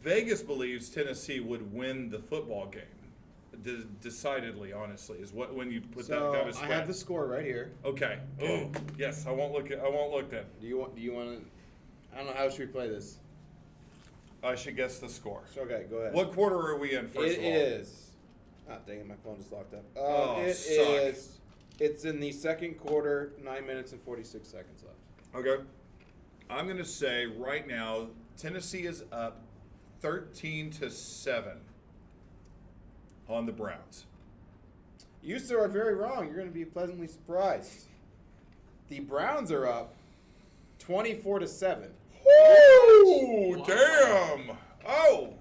Vegas believes Tennessee would win the football game. decidedly, honestly, is what when you put that So kind of a I spread. have the score right here. Okay. Oh, yes. I won't look then. Do you want to? I don't know how should we play this. I should guess the score. Okay, go ahead. What quarter are we in? First It of all, is. Ah, dang it, my phone is locked up. Oh, It suck. is. It's in the second quarter, 9 minutes and 46 seconds left. Okay. I'm gonna say right now, Tennessee is up 13-7 on the Browns. You, sir, are very wrong. You're going to be pleasantly surprised. The Browns are up 24-7. Woo! Wow. Damn! Oh,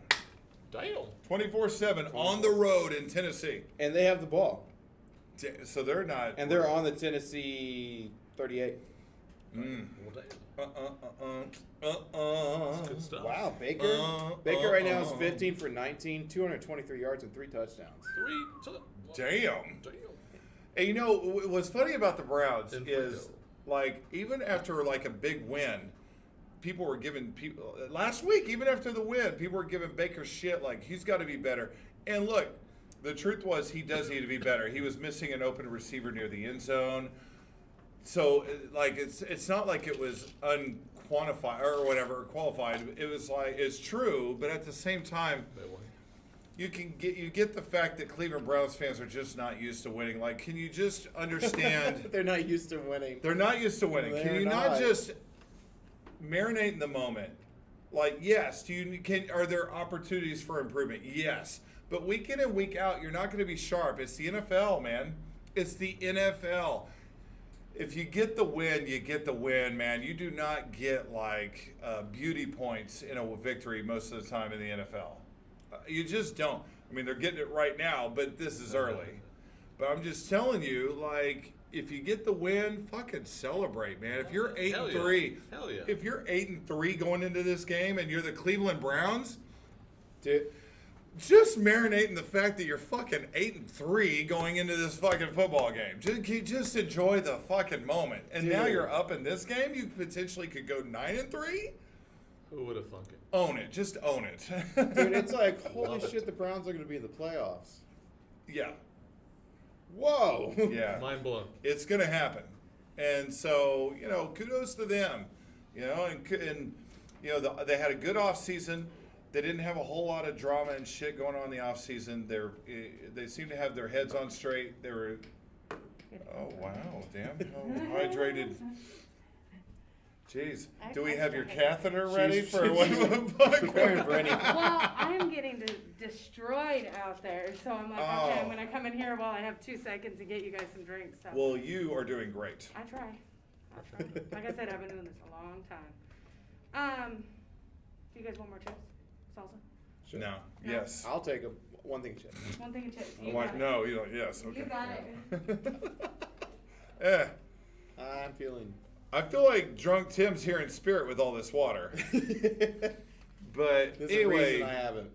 Damn. 24-7 on the road in Tennessee. And they have the ball. So they're not. And they're on the Tennessee 38. Mm. Well, damn. That's good stuff. Wow, Baker right now is 15 for 19, 223 yards and 3 touchdowns. Damn. Damn. And you know what's funny about the Browns And is Frito. like even after like a big win, people were giving people last week. Even after the win, people were giving Baker shit like he's got to be better. And look, the truth was he does need to be better. He was missing an open receiver near the end zone. So like it's not like it was unquantified or whatever qualified. It was like it's true, but at the same time, you get the fact that Cleveland Browns fans are just not used to winning. Like, can you just understand? They're not used to winning. They're not used to winning. Can They're you not not. just marinate in the moment? Like, yes, are there opportunities for improvement? Yes. But week in and week out, you're not going to be sharp. It's the NFL, man. It's the NFL. If you get the win, you get the win, man. You do not get, like, beauty points in a victory most of the time in the NFL. You just don't. I mean, they're getting it right now, but this is early. But I'm just telling you, like, if you get the win, fucking celebrate, man. If you're 8-3, Hell yeah. if you're 8-3 going into this game and you're the Cleveland Browns, Dude, just marinate in the fact that you're fucking 8-3 going into this fucking football game. Just enjoy the fucking moment. And now Dude. you're up in this game. You potentially could go 9-3. Who would have thunk it? Own it. Just own it. dude, it's like, holy Love it. shit, the Browns are going to be in the playoffs. yeah. Whoa. Yeah. Mind blown. It's going to happen. And so, kudos to them. And they had a good offseason. They didn't have a whole lot of drama and shit going on in the offseason. They seemed to have their heads on straight. They were, oh, wow, damn, how hydrated. Jeez. Do we have your catheter ready for preparing for any. Well, I'm getting destroyed out there, so I'm like, okay, I'm gonna come in here while I have 2 seconds to get you guys some drinks. So Well, you are doing great. I try. Like I said, I've been doing this a long time. Do you guys want more chips? Salsa? Sure. No. Yes. I'll take one thing, shit. One thing of chips. I'm You like, got it. no, you don't. Yes. Okay. You got it. Yeah. I'm feeling. I feel like drunk Tim's here in spirit with all this water. But There's a reason anyway, I haven't.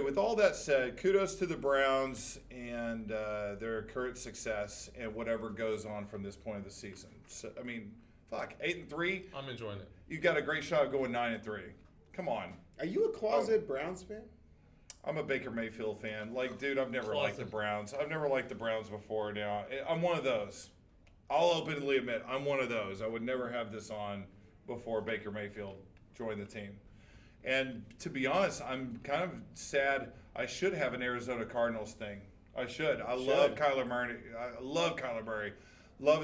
with all that said, kudos to the Browns and their current success and whatever goes on from this point of the season. So, I mean, fuck, 8-3. I'm enjoying it. You got a great shot of going 9-3. Come on. Are you a closet Browns fan? I'm a Baker Mayfield fan. Like, dude, I've never liked the Closet. Browns. I've never liked the Browns before now. I'm one of those. I'll openly admit I'm one of those. I would never have this on before Baker Mayfield joined the team. And to be honest, I'm kind of sad. I should have an Arizona Cardinals thing. I should. I love Kyler Murray. I love Kyler Murray. Love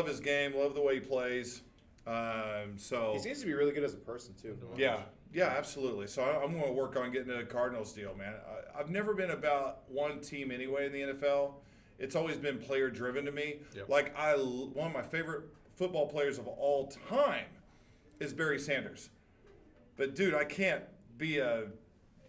his game. Love the way he plays. So He seems to be really good as a person, too. yeah, absolutely. So I'm going to work on getting a Cardinals deal, man. I've never been about one team anyway in the NFL. It's always been player driven to me. Yep. Like one of my favorite football players of all time is Barry Sanders. But dude, I can't be a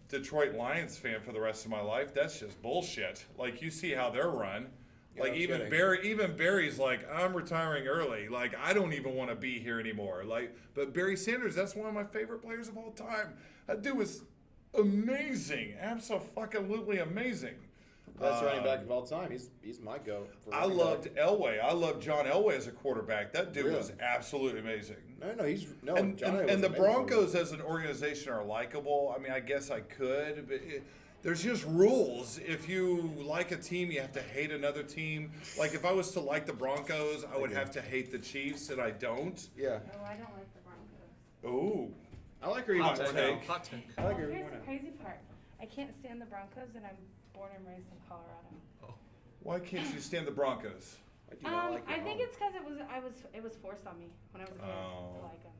Detroit Lions fan for the rest of my life. That's just bullshit. Like you see how they're run. Yeah, Like no even kidding. Barry's like, I'm retiring early. Like I don't even want to be here anymore. Like, but Barry Sanders, that's one of my favorite players of all time. That dude was amazing, absolutely amazing. Best running back of all time. He's my goat. I loved Elway. I loved John Elway as a quarterback. That dude was absolutely amazing. No. And John Elway was the amazing. Broncos as an organization are likable. I mean, I guess I could, but there's just rules. If you like a team, you have to hate another team. Like if I was to like the Broncos, I would have to hate the Chiefs, and I don't. Yeah. Oh, I don't like the Broncos. Oh, I like her even Hot more take. now. Hot take. I like her Here's even more the now. crazy part. I can't stand the Broncos, and I'm born and raised in Colorado. why can't you stand the Broncos? I do not like I your think home. it's because it was forced on me when I was a kid Oh. to like them.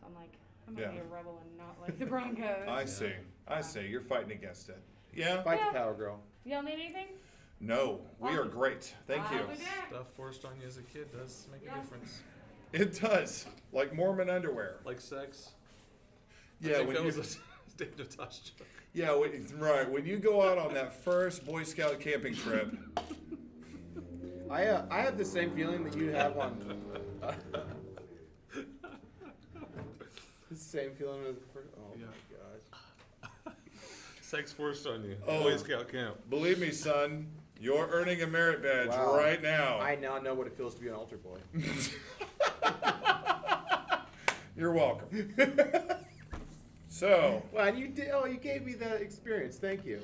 So I'm like, I'm gonna Yeah. be a rebel and not like the Broncos. I see. I see. You're fighting against it. Yeah. Fight Yeah. the power, girl. Y'all need anything? No, we are great. Thank you. I'll be back. Stuff forced on you as a kid does make a difference. It does. Like Mormon underwear. Like sex. I Yeah, think when that you, was a Dave Tosh joke. yeah, right. When you go out on that first Boy Scout camping trip, I have the same feeling that you have on. The same feeling as the first. Oh Yeah. my gosh. Sex forced on you. Oh. Boy Scout camp. believe me, son, you're earning a merit badge Wow. right now. I now know what it feels to be an altar boy. You're welcome. So, Well, and you did. Oh, you gave me that experience. Thank you.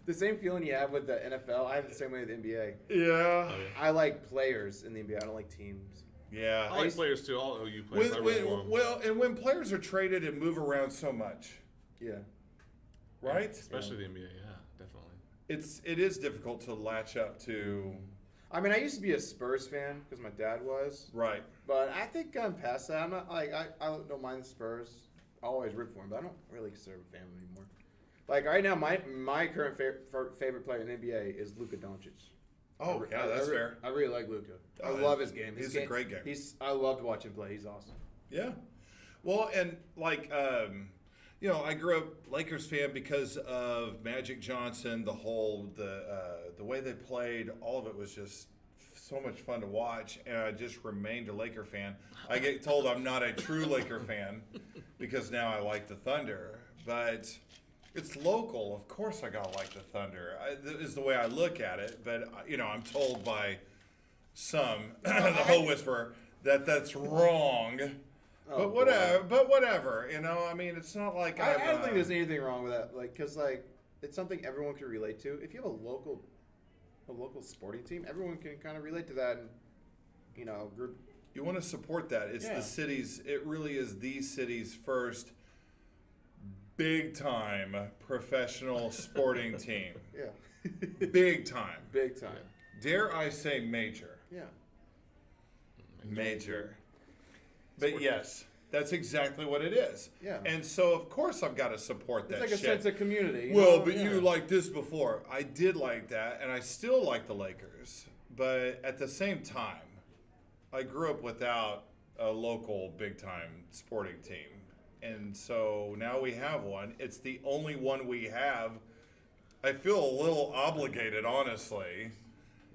The same feeling you have with the NFL, I have the same way with the NBA. yeah, I like players in the NBA. I don't like teams. yeah. I like players too. All OU players. I really want 'em. Well, and when players are traded and move around so much, Yeah. right? Especially the NBA. Yeah, definitely. It is difficult to latch up to. I mean, I used to be a Spurs fan because my dad was, Right. but I think I'm past that. I'm not like I don't mind the Spurs. I always root for them, but I don't really consider them family anymore. Like right now, my current favorite player in the NBA is Luka Doncic. Oh, yeah, that's fair. I really like Luka. I Oh, love his game. he's a great game. I love to watch him play. He's awesome. Yeah. Well, and like, you know, I grew up Lakers fan because of Magic Johnson. The way they played, all of it was just so much fun to watch, and I just remained a Laker fan. I get told I'm not a true Laker fan because now I like the Thunder, but it's local. Of course, I gotta like the Thunder. Is the way I look at it. But you know, I'm told by some, the whole whisperer, that that's wrong. Oh, But whatever. But whatever. You know, I mean, it's not like I don't think there's anything wrong with that. Like, cause like it's something everyone can relate to. If you have a local sporting team, everyone can kind of relate to that, and you know, group. You want to support that. It's Yeah. the city's. It really is the city's first big time professional sporting team. Yeah. Big time. Big time. Dare I say major? Yeah. Major. But yes, that's exactly what it is. Yeah. And so of course I've got to support that It's like a shit. sense of community. you Well, know? but Yeah. you liked this before. I did like that, and I still like the Lakers. But at the same time, I grew up without a local big time sporting team. And so now we have one. It's the only one we have. I feel a little obligated, honestly.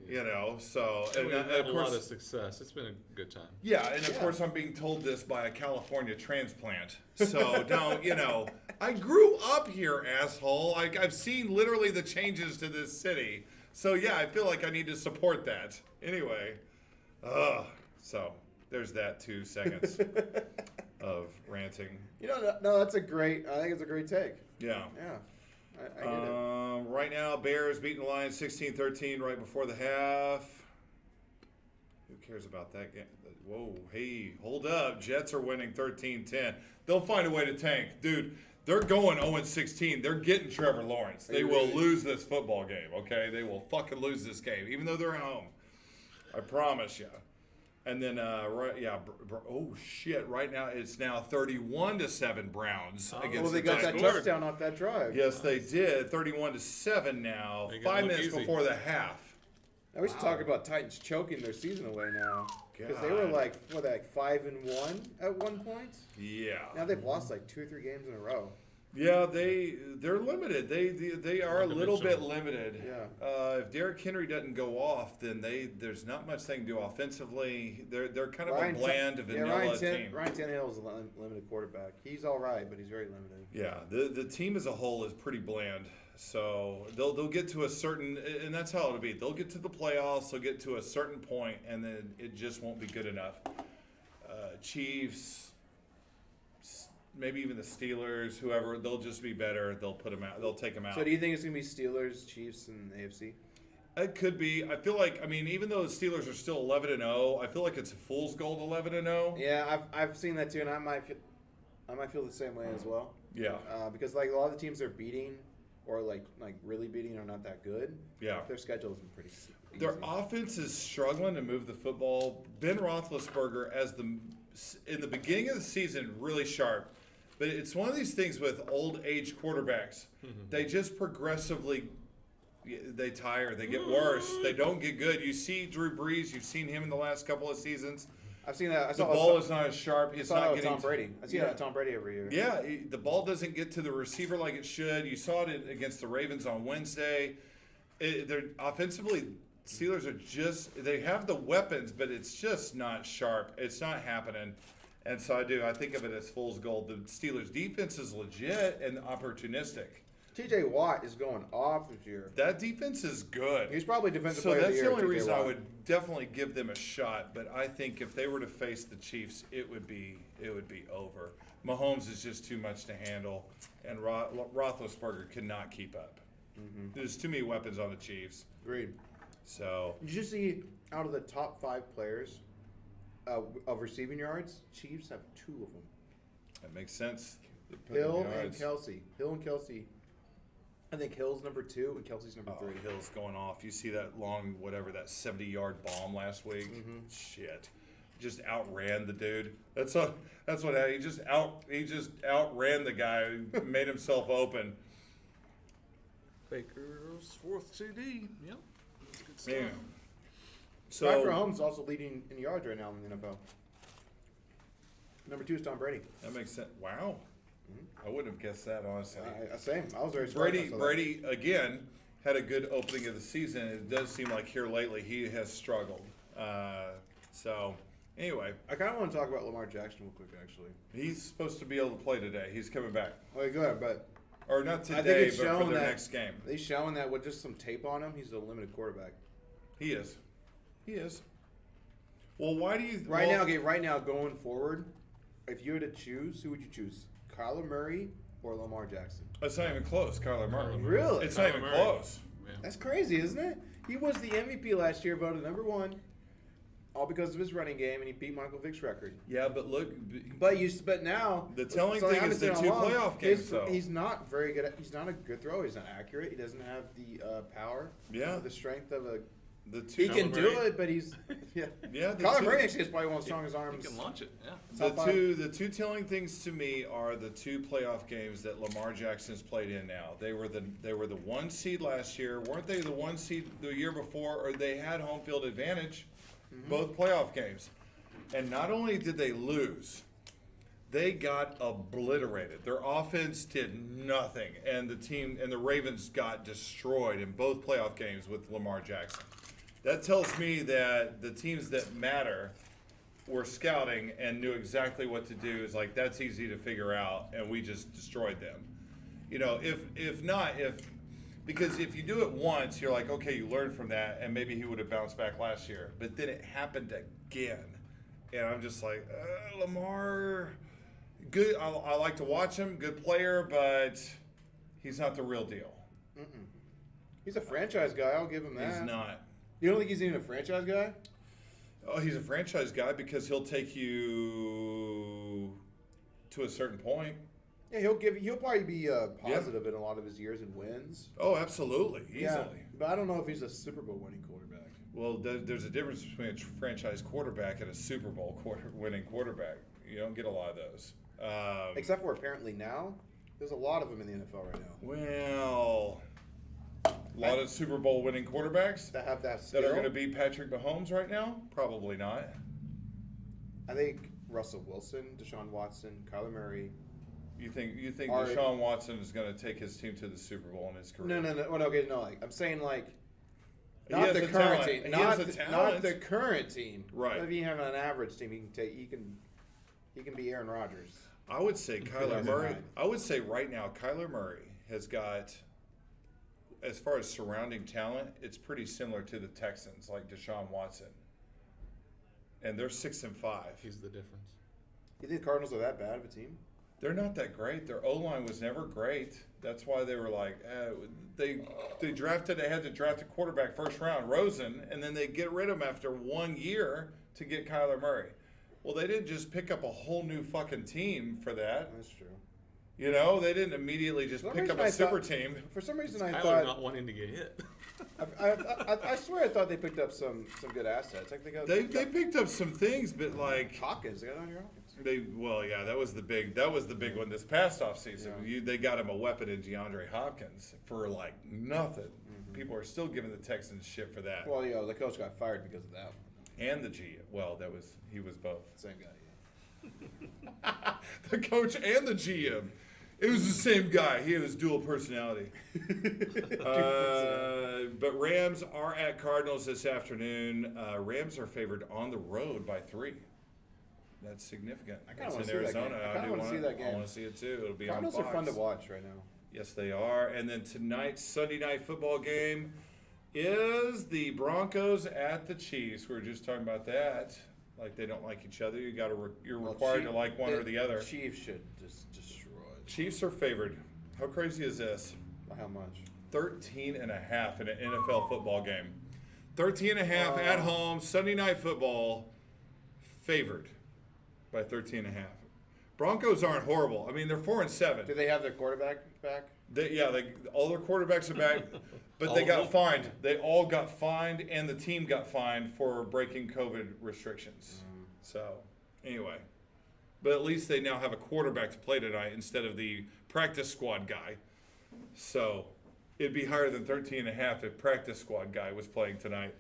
You know, so And we've of had a lot of course, success. It's been a good time. yeah, and of Yeah. course I'm being told this by a California transplant. So don't, you know, I grew up here, asshole. Like I've seen literally the changes to this city. So yeah, I feel like I need to support that. Anyway, so there's that 2 seconds of ranting. You know, no, that's a great. I think it's a great take. Yeah. Yeah. I get it. Right now, Bears beating the Lions 16-13 right before the half. Who cares about that game? Whoa, hey, hold up. Jets are winning 13-10. They'll find a way to tank. Dude, they're going 0-16. They're getting Trevor Lawrence. They will lose this football game, okay? They will fucking lose this game, even though they're at home. I promise you. And then, oh shit! Right now it's now 31-7 Browns against Well, they the got that Titans. touchdown off that drive. Yes, they did. 31-7 now. They got 5 to look minutes easy. before the half. Now we should talk about Titans choking their season away now, because they were God. like 5-1 at one point. Yeah. Now they've lost like 2 or 3 games in a row. Yeah, they're limited. They are a little bit limited. Yeah. If Derrick Henry doesn't go off, then there's not much they can do offensively. They're kind of Ryan a bland vanilla team. Ryan Tannehill is a limited quarterback. He's all right, but he's very limited. Yeah, the team as a whole is pretty bland. So they'll get to a certain, and that's how it'll be. They'll get to the playoffs. They'll get to a certain point, and then it just won't be good enough. Chiefs, maybe even the Steelers, whoever, they'll just be better. They'll put them out. They'll take them out. So do you think it's gonna be Steelers, Chiefs, and AFC? It could be. I feel like, I mean, even though the Steelers are still 11-0, I feel like it's a fool's gold 11-0. Yeah, I've seen that too, and I might feel the same way as well. Yeah. Because like a lot of the teams they're beating, or like really beating, are not that good. Yeah. Their schedule isn't pretty easy. Their offense is struggling to move the football. Ben Roethlisberger, in the beginning of the season, really sharp. But it's one of these things with old age quarterbacks. They just progressively, they tire. They get worse. They don't get good. You see Drew Brees. You've seen him in the last couple of seasons. I've seen that. The ball is not as sharp. It's not getting Tom Brady. I see that with Tom Brady every year. Yeah, the ball doesn't get to the receiver like it should. You saw it against the Ravens on Wednesday. They're offensively, Steelers are they have the weapons, but it's just not sharp. It's not happening. And so I think of it as fool's gold. The Steelers' defense is legit and opportunistic. T.J. Watt is going off this year. That defense is good. He's probably defensive So player of the that's year. the only T.J. reason I Watt. would definitely give them a shot. But I think if they were to face the Chiefs, it would be over. Mahomes is just too much to handle, and Roethlisberger cannot keep up. There's too many weapons on the Chiefs. Agreed. So Did you see out of the top 5 players of receiving yards, Chiefs have 2 of them. that makes sense. They're putting Hill and yards. Kelsey. I think Hill's number 2 and Kelsey's number 3. Hill's going off. You see that long, that 70-yard bomb last week? Shit, just outran the dude. That's what happened. He just outran the guy who made himself open. Baker's 4th CD. Yep. That's good stuff. Man. Patrick So Mahomes is also leading in yards right now in the NFL. Number 2 is Tom Brady. that makes sense. Wow, I wouldn't have guessed that honestly. Same. I was very surprised. when I saw that. Brady again had a good opening of the season. It does seem like here lately he has struggled. So anyway, I kind of want to talk about Lamar Jackson real quick, actually. he's supposed to be able to play today. He's coming back, Okay, go ahead, but or not I think today, it's but for shown their that next game. They're showing that with just some tape on him, he's a limited quarterback. He is. Well, why do you Right now, going forward, if you were to choose, who would you choose? Kyler Murray or Lamar Jackson? It's not even close, Kyler Murray. Really? It's not Kyler even Murray. close. Yeah. That's crazy, isn't it? He was the MVP last year, voted number 1, all because of his running game, and he beat Michael Vick's record. Yeah, but look, But now The telling something thing I've is been the saying 2 all along, playoff games, though. He's not very good. He's not a good thrower. He's not accurate. He doesn't have the power. Yeah. The strength of a. the He two, can do Murray. it, but he's yeah. Yeah, the Kyler two- Murray actually is probably one of the strongest arms. He can launch it. Yeah. the top 5. two telling things to me are the 2 playoff games that Lamar Jackson's played in now. They were the 1 seed last year, weren't they? The 1 seed the year before, or they had home field advantage, both playoff games. And not only did they lose, they got obliterated. Their offense did nothing, and the Ravens got destroyed in both playoff games with Lamar Jackson. That tells me that the teams that matter were scouting and knew exactly what to do. It's like, that's easy to figure out, and we just destroyed them. Because if you do it once, you're like, okay, you learned from that, and maybe he would have bounced back last year. But then it happened again, and I'm just like, Lamar, good. I like to watch him, good player, but he's not the real deal. He's a franchise guy. I'll give him that. He's not. You don't think he's even a franchise guy? Oh, he's a franchise guy because he'll take you to a certain point. Yeah, he'll probably be positive in a lot of his years and wins. Oh, absolutely, easily. Yeah, but I don't know if he's a Super Bowl winning quarterback. Well, there's a difference between a franchise quarterback and a Super Bowl winning quarterback. You don't get a lot of those. Except for apparently now, there's a lot of them in the NFL right now Well, a lot of Super Bowl winning quarterbacks that have that skill. that are going to beat Patrick Mahomes right now? Probably not. I think Russell Wilson, Deshaun Watson, Kyler Murray. You think Are- Deshaun Watson is going to take his team to the Super Bowl in his career? No. Well, okay, no. Like I'm saying, like He not has the the current talent. team, He not has the the, talent. not the current team. Right. If you have an average team, he can be Aaron Rodgers. I would say Kyler 2009. Murray. I would say right now Kyler Murray has got, as far as surrounding talent, it's pretty similar to the Texans, like Deshaun Watson. And they're 6-5. He's the difference. You think the Cardinals are that bad of a team? They're not that great. Their O-line was never great. That's why they were like, they had to draft a quarterback first round, Rosen, and then they get rid of him after 1 year to get Kyler Murray. Well, they didn't just pick up a whole new fucking team for that. That's true. You know, they didn't immediately just For some pick up reason a super thought- team. For some reason, I Tyler thought not wanting to get hit. I swear I thought they picked up some good assets. Like They picked up some things, but like Hawkins. They got Andre Hawkins. that was the big one this past offseason. Yeah. They got him a weapon in DeAndre Hopkins for like nothing. People are still giving the Texans shit for that. Well, the coach got fired because of that. And the GM. Well, he was both. Same guy. The coach and the GM. It was the same guy. He has dual personality. But Rams are at Cardinals this afternoon. Rams are favored on the road by 3. That's significant. I kinda It's wanna in see that Arizona. game. I kinda wanna see that game. I want to see it too. It'll be Cardinals on are Fox. fun to watch right now. Yes, they are. And then tonight's Sunday night football game is the Broncos at the Chiefs. We were just talking about that. Like they don't like each other. You're required to like one or the other. Chiefs should just destroy. Chiefs are favored. How crazy is this? By how much? 13.5 in an NFL football game. 13.5 at home, Sunday night football, favored by 13.5. Broncos aren't horrible. I mean, they're 4-7. Do they have their quarterback back? All their quarterbacks are back, but they got fined. They all got fined, and the team got fined for breaking COVID restrictions. So, anyway. But at least they now have a quarterback to play tonight instead of the practice squad guy. So, it'd be higher than 13.5 if practice squad guy was playing tonight.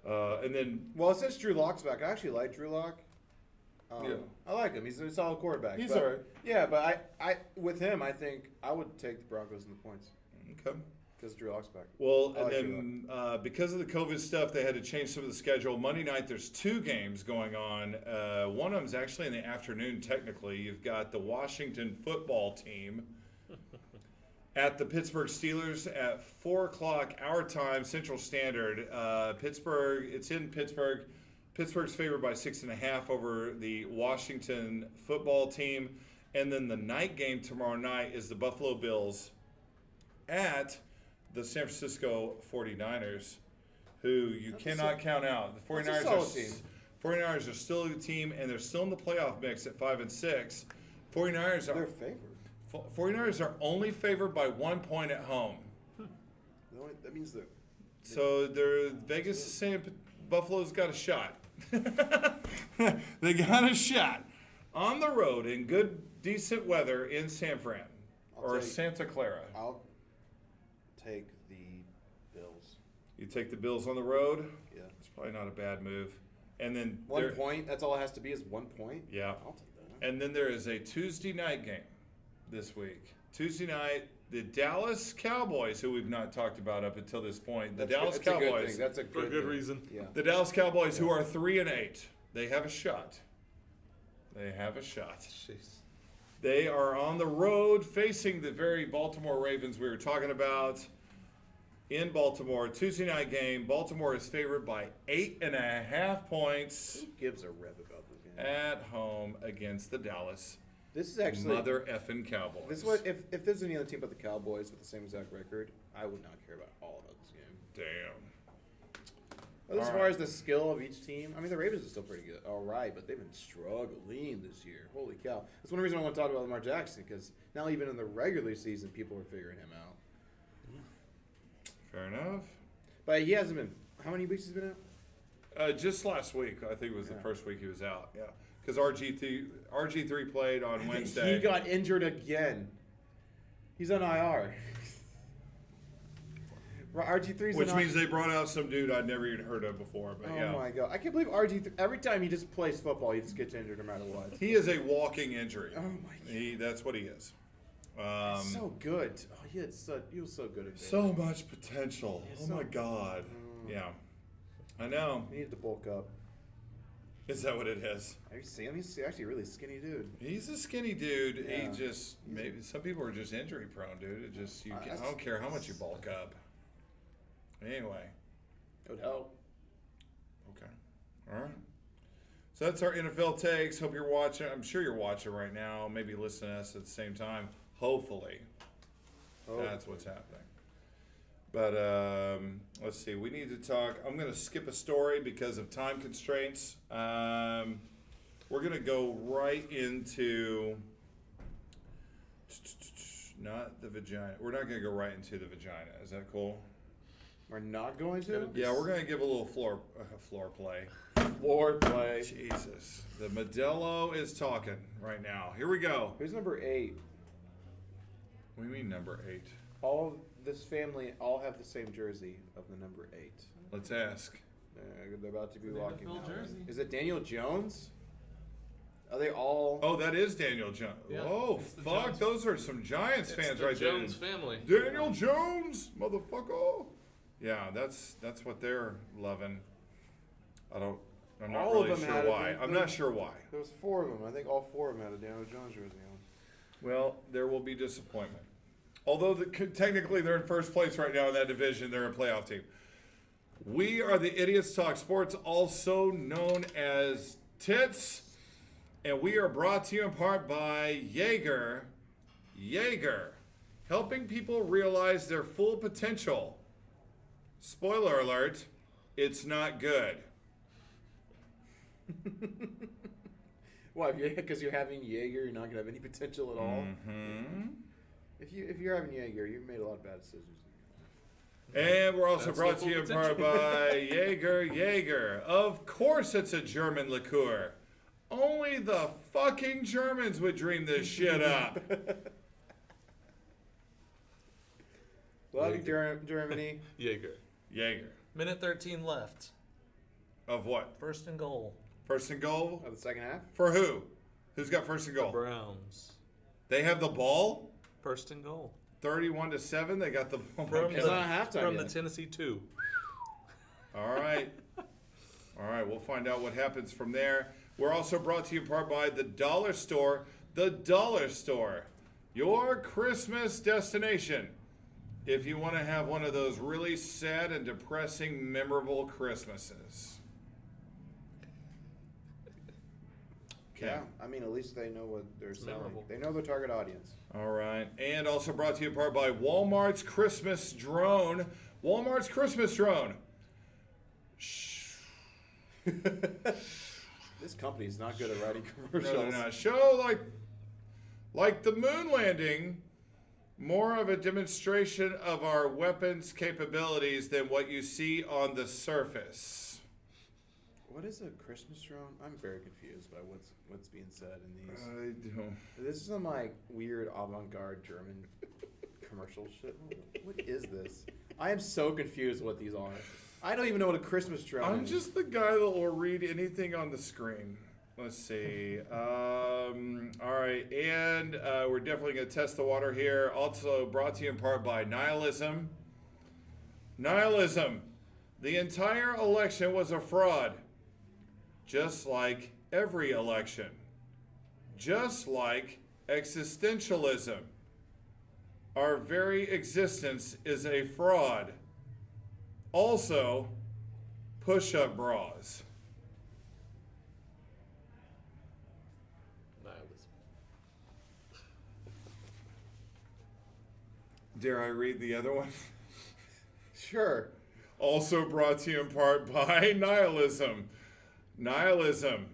And then, Well, since Drew Lock's back, I actually like Drew Lock. Yeah. I like him. He's a solid quarterback. He's but- all right. Yeah, but I with him, I think I would take the Broncos in the points okay. because Drew Lock's back. Well, I and like then because of the COVID stuff, they had to change some of the schedule. Monday night, there's 2 games going on. One of them's actually in the afternoon, technically. You've got the Washington football team at the Pittsburgh Steelers at 4 o'clock our time, Central Standard. Pittsburgh, it's in Pittsburgh. Pittsburgh's favored by 6.5 over the Washington football team. And then the night game tomorrow night is the Buffalo Bills at the San Francisco 49ers, who you cannot count out. The 49ers solid team. 49ers are still a good team, and they're still in the playoff mix at 5-6. 49ers They're are favored. 49ers are only favored by 1 point at home. That means they're. So Vegas is saying Buffalo's got a shot. They got a shot on the road in good, decent weather in San Fran or Santa Clara. I'll take the Bills. You take the Bills on the road. Yeah. It's probably not a bad move. And then 1 point. That's all it has to be is 1 point. Yeah. I'll take that. And then there is a Tuesday night game this week. Tuesday night, the Dallas Cowboys, who we've not talked about up until this point. The Dallas That's a good Cowboys. thing. That's a For a good thing. reason. Yeah. The Dallas Cowboys, who are 3-8, they have a shot. They have a shot. Jeez. They are on the road facing the very Baltimore Ravens we were talking about in Baltimore. Tuesday night game. Baltimore is favored by 8.5 points Who gives a rip about this game? at home against the Dallas This is actually mother effing Cowboys. This is what if there's any other team but the Cowboys with the same exact record, I would not care about all about this game. Damn. But as All far right. as the skill of each team, I mean the Ravens are still pretty good, all right, but they've been struggling this year. Holy cow! That's one reason I want to talk about Lamar Jackson because now even in the regular season, people are figuring him out. Fair enough. But he hasn't been. How many weeks has he been out? Just last week, I think it was the Yeah. first week he was out. Yeah, because RG3 played on Wednesday. He got injured again. He's on IR. RG3's Which means they brought out some dude I'd never even heard of before. But Oh yeah, my god! I can't believe RG3. Every time he just plays football, he just gets injured no matter what. he is a walking injury. Oh my god! That's what he is. So good. Oh, he was so good at it. So much potential. Yeah, Oh so- my God. Yeah, I know. He needed to bulk up. Is that what it is? Have you seen him? He's actually a really skinny dude. He's a skinny dude. Yeah. He just maybe some people are just injury prone, dude. It just I don't care how much you bulk up. Anyway, It would help. okay, all right. So that's our NFL takes. Hope you're watching. I'm sure you're watching right now. Maybe listening to us at the same time. Hopefully. That's what's happening. But let's see. We need to talk. I'm going to skip a story because of time constraints. We're going to go right into not the vagina. We're not going to go right into the vagina. Is that cool? We're not going to? Yeah, we're going to give a little floor play. Floor play. Jesus. The Modelo is talking right now. Here we go. Who's number 8? What do you mean number 8? All of this family all have the same jersey of the number 8. Let's ask. They're about to be The walking NFL now. jersey. Is it Daniel Jones? Are they all? Oh, that is Daniel Jones. Yeah, Oh, it's the fuck. Jones. Those are some Giants It's fans the right Jones there. family. Daniel Jones, motherfucker. Yeah, that's what they're loving. I'm not All of really them sure had it. why. I'm not sure why. There was 4 of them. I think all 4 of them had a Daniel Jones jersey on. Well, there will be disappointment. Although technically they're in first place right now in that division, they're a playoff team. We are the Idiots Talk Sports, also known as Tits, and we are brought to you in part by Jaeger, helping people realize their full potential. Spoiler alert, it's not good. Why? Because you're having Jaeger, you're not gonna have any potential at all. Mm-hmm. If you're having Jaeger, you've made a lot of bad decisions. And we're also That's brought the to you in full part by Jaeger. Of course it's a German liqueur. Only the fucking Germans would dream this shit up. Love you, Germany. Jaeger. Jaeger. Minute 13 left. Of what? First and goal. First and goal? Of the second half. For who? Who's got first and The goal? Browns. They have the ball? First and goal. 31-7. They got the ball. From, It's the, not halftime from yet. the Tennessee 2. All right. All right, we'll find out what happens from there. We're also brought to you in part by the Dollar Store. The Dollar Store, your Christmas destination. If you want to have one of those really sad and depressing, memorable Christmases. Okay. Yeah, I mean, at least they know what they're selling. memorable. They know their target audience. All right. And also brought to you in part by Walmart's Christmas Drone. Walmart's Christmas Drone. Shh. This company's not good at writing commercials. No, they're not. Show like the moon landing, more of a demonstration of our weapons capabilities than what you see on the surface. What is a Christmas drone? I'm very confused by what's being said in these. I don't. This is some like weird avant-garde German commercial shit. What is this? I am so confused what these are. I don't even know what a Christmas drone I'm is. just the guy that will read anything on the screen. Let's see. All right, and we're definitely going to test the water here. Also brought to you in part by Nihilism. Nihilism. The entire election was a fraud. Just like every election. Just like existentialism. Our very existence is a fraud. Also, push-up bras. Nihilism. Dare I read the other one? Sure. Also brought to you in part by Nihilism. Nihilism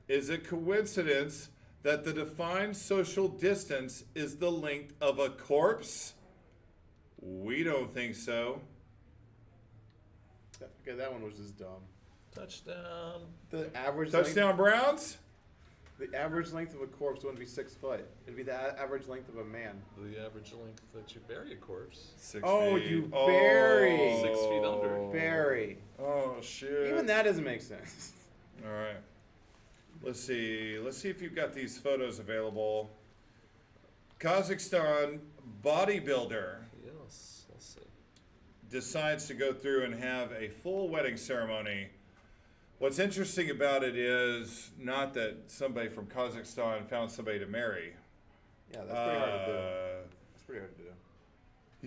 is a coincidence that the defined social distance is the length of a corpse? We don't think so. Okay, that one was just dumb. Touchdown. The average Touchdown Browns? length, the average length of a corpse wouldn't be 6 foot. It'd be the average length of a man. The average length that you bury a corpse. 6 Oh, feet. you bury. 6 feet under. Barry. Oh, shit. Even that doesn't make sense. All right. Let's see. Let's see if you've got these photos available. Kazakhstan bodybuilder Yes, let's see. decides to go through and have a full wedding ceremony. What's interesting about it is not that somebody from Kazakhstan found somebody to marry. Yeah, that's pretty hard to do. That's pretty hard to do.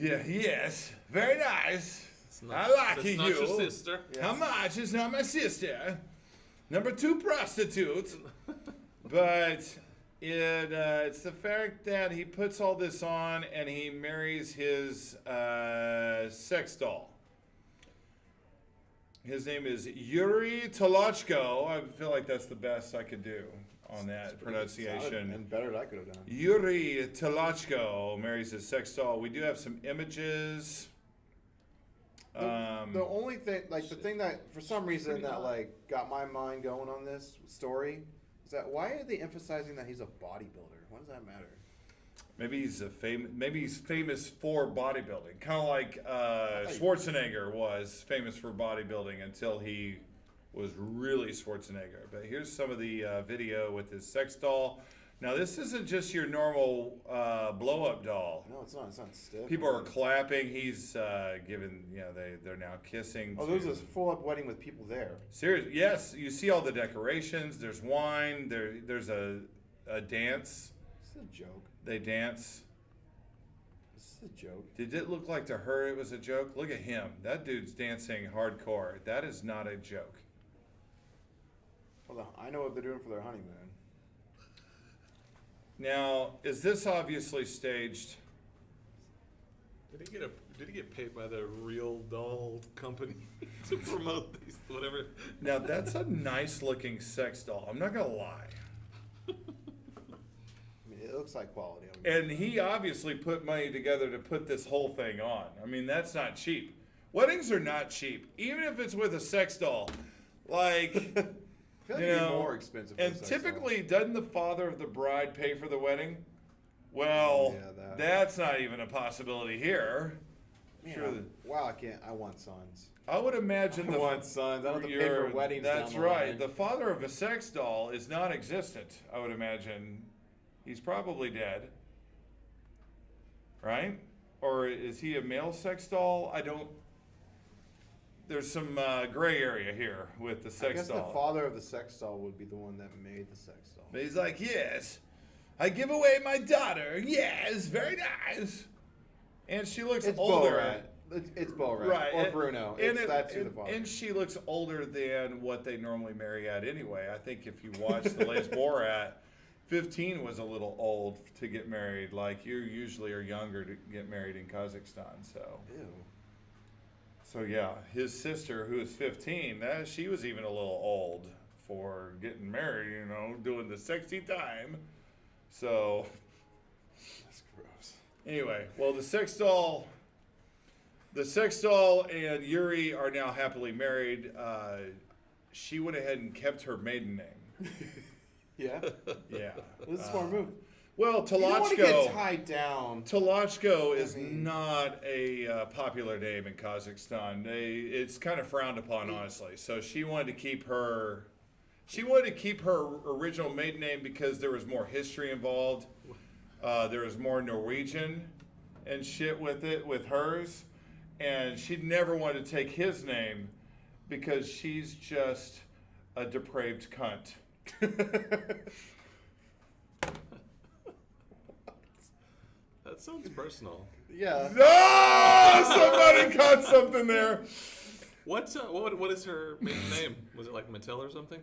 Yeah, yes. Very nice. It's not, I like that's you. not your sister. How much is not my sister? Number 2 prostitute. But it's the fact that he puts all this on and he marries his sex doll. His name is Yuri Tolochko. I feel like that's the best I could do on that pronunciation. And better than I could have done. Yuri Tolochko marries his sex doll. We do have some images. The only thing, like the thing that for some reason that like got my mind going on this story is that why are they emphasizing that he's a bodybuilder? What does that matter? Maybe he's famous for bodybuilding, kind of like Schwarzenegger was famous for bodybuilding until he was really Schwarzenegger. But here's some of the video with his sex doll. Now this isn't just your normal blow-up doll. No, it's not. It's not stiff. People are clapping. He's giving, they're now kissing. Oh, there's this full-up wedding with people there. Serious? Yes, you see all the decorations. There's wine. There's a dance. This is a joke. They dance. This is a joke. Did it look like to her it was a joke? Look at him. That dude's dancing hardcore. That is not a joke. Hold on. I know what they're doing for their honeymoon. Now, is this obviously staged? Did he get paid by the real doll company to promote these whatever? Now, that's a nice looking sex doll. I'm not going to lie. I mean, it looks like quality. And he obviously put money together to put this whole thing on. I mean, that's not cheap. Weddings are not cheap, even if it's with a sex doll. Like, I feel like it'd be more expensive. For and a sex doll. typically, doesn't the father of the bride pay for the wedding? Well, Yeah, that's not even a possibility here. Man, Sure. wow, I want sons. I would imagine I want sons. I don't have to pay for your- weddings. That's down the right. line. The father of a sex doll is non-existent. I would imagine. He's probably dead. Right? Or is he a male sex doll? I don't. There's some gray area here with the sex I guess doll. the father of the sex doll would be the one that made the sex doll. But he's like, yes, I give away my daughter. Yes, very nice. And she looks It's older. It's Borat. Right. Or Bruno. That's who the father. And she looks older than what they normally marry at anyway. I think if you watch the latest Borat, 15 was a little old to get married. Like, you usually are younger to get married in Kazakhstan. Ew. So yeah, his sister, who is 15, she was even a little old for getting married, doing the sexy time. So That's gross. anyway, well, the sex doll and Yuri are now happily married. She went ahead and kept her maiden name. Yeah. Yeah. This is a smart move. Well, You don't want to get Tolochko. tied down. Tolochko is mean- not a popular name in Kazakhstan. It's kind of frowned upon, honestly. So she wanted to keep her. She wanted to keep her original maiden name because there was more history involved. There was more Norwegian and shit with hers, and she never wanted to take his name because she's just a depraved cunt. That sounds personal. Yeah. Somebody caught something there. What is her maiden name? Was it like Mattel or something?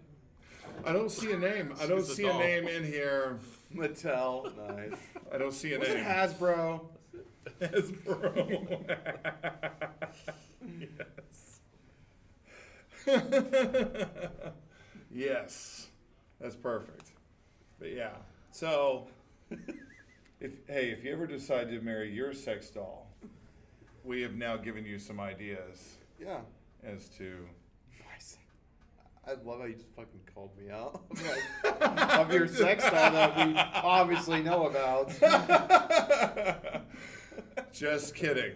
I don't see a name. I don't She's a see a doll. name in here. Mattel. Nice. I don't see a Was it name. Hasbro? Hasbro. Yes. Yes. That's perfect. But yeah. So, if you ever decide to marry your sex doll, we have now given you some ideas Yeah. as to. I love how you just fucking called me out. I'm like, of your sex doll that we obviously know about. Just kidding.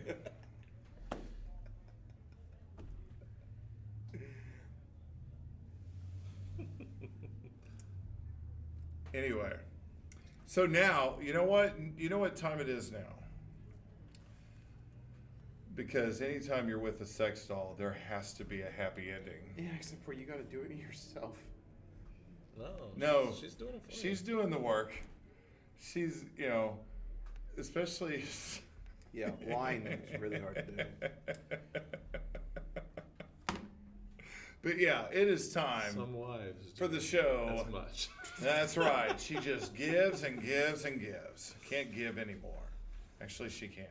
Anyway, so now, you know what time it is now? Because anytime you're with a sex doll, there has to be a happy ending. Yeah, except for you got to do it yourself. No, she's doing it for she's doing the work. She's, especially. Yeah, wine is really hard to do. But yeah, it is time Some wives for do the show. as much. That's right. She just gives and gives and gives. Can't give anymore. Actually, she can.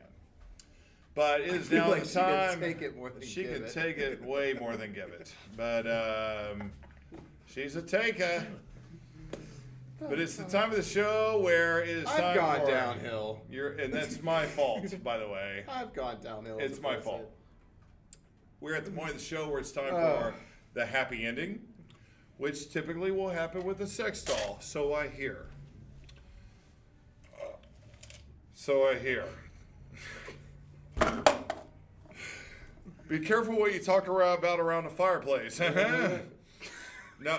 But it is feel now like the she can time. take it more than she give can it. take it way more than give it. But she's a taker. But it's the time of the show where it is time I've gone for downhill. and that's my fault, by the way. I've gone downhill. as It's a my person. fault. We're at the point of the show where it's time for the happy ending, which typically will happen with a sex doll. So I hear. Be careful what you talk about around the fireplace. No,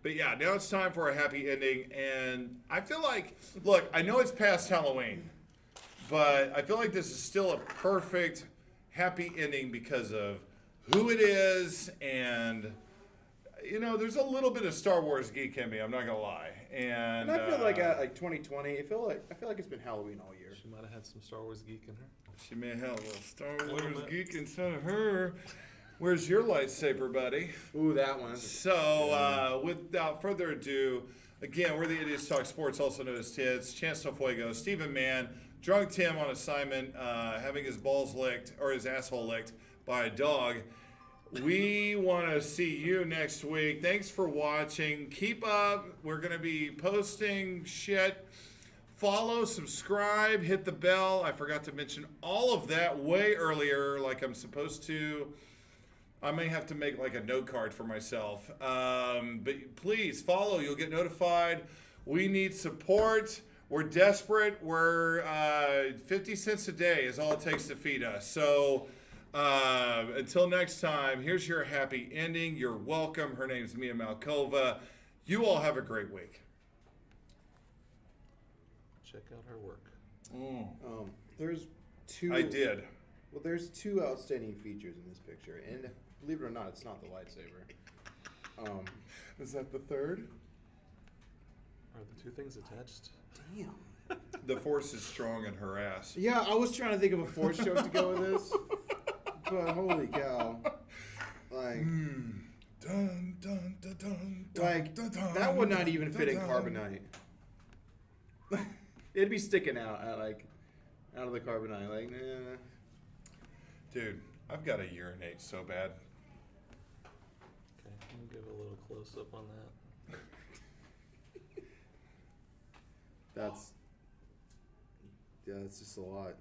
but yeah, now it's time for a happy ending, and I feel like, look, I know it's past Halloween, but I feel like this is still a perfect happy ending because of who it is, and you know, there's a little bit of Star Wars geek in me. I'm not gonna lie, and And I feel like at like 2020, I feel like it's been Halloween all year. She might have had some Star Wars geek in her. she may have a little Star Little Wars bit. geek inside of her. Where's your lightsaber, buddy? Ooh, that one. So, without further ado, again, we're the Idiots Talk Sports, also known as TIDS. Chance No Fuego, Stephen Mann, drunk Tim on assignment, having his balls licked, or his asshole licked by a dog. We want to see you next week. Thanks for watching. Keep up. We're going to be posting shit. Follow, subscribe, hit the bell. I forgot to mention all of that way earlier, like I'm supposed to. I may have to make like a note card for myself. But please follow. You'll get notified. We need support. We're desperate. We're 50 cents a day is all it takes to feed us. So until next time, here's your happy ending. You're welcome. Her name's Mia Malkova. You all have a great week. Check out her work. There's two. I did. Well, there's two outstanding features in this picture, and believe it or not, it's not the lightsaber. Is that the third? Are the two things attached? Damn. The force is strong in her ass. Yeah, I was trying to think of a force joke to go with this, but holy cow, like, Dun, dun, dun, dun, like dun, dun, that would not even fit in dun, carbonite. It'd be sticking out out of the carbonite, like, nah. Dude, I've got to urinate so bad. Okay, let me give a little close up on that. That's just a lot.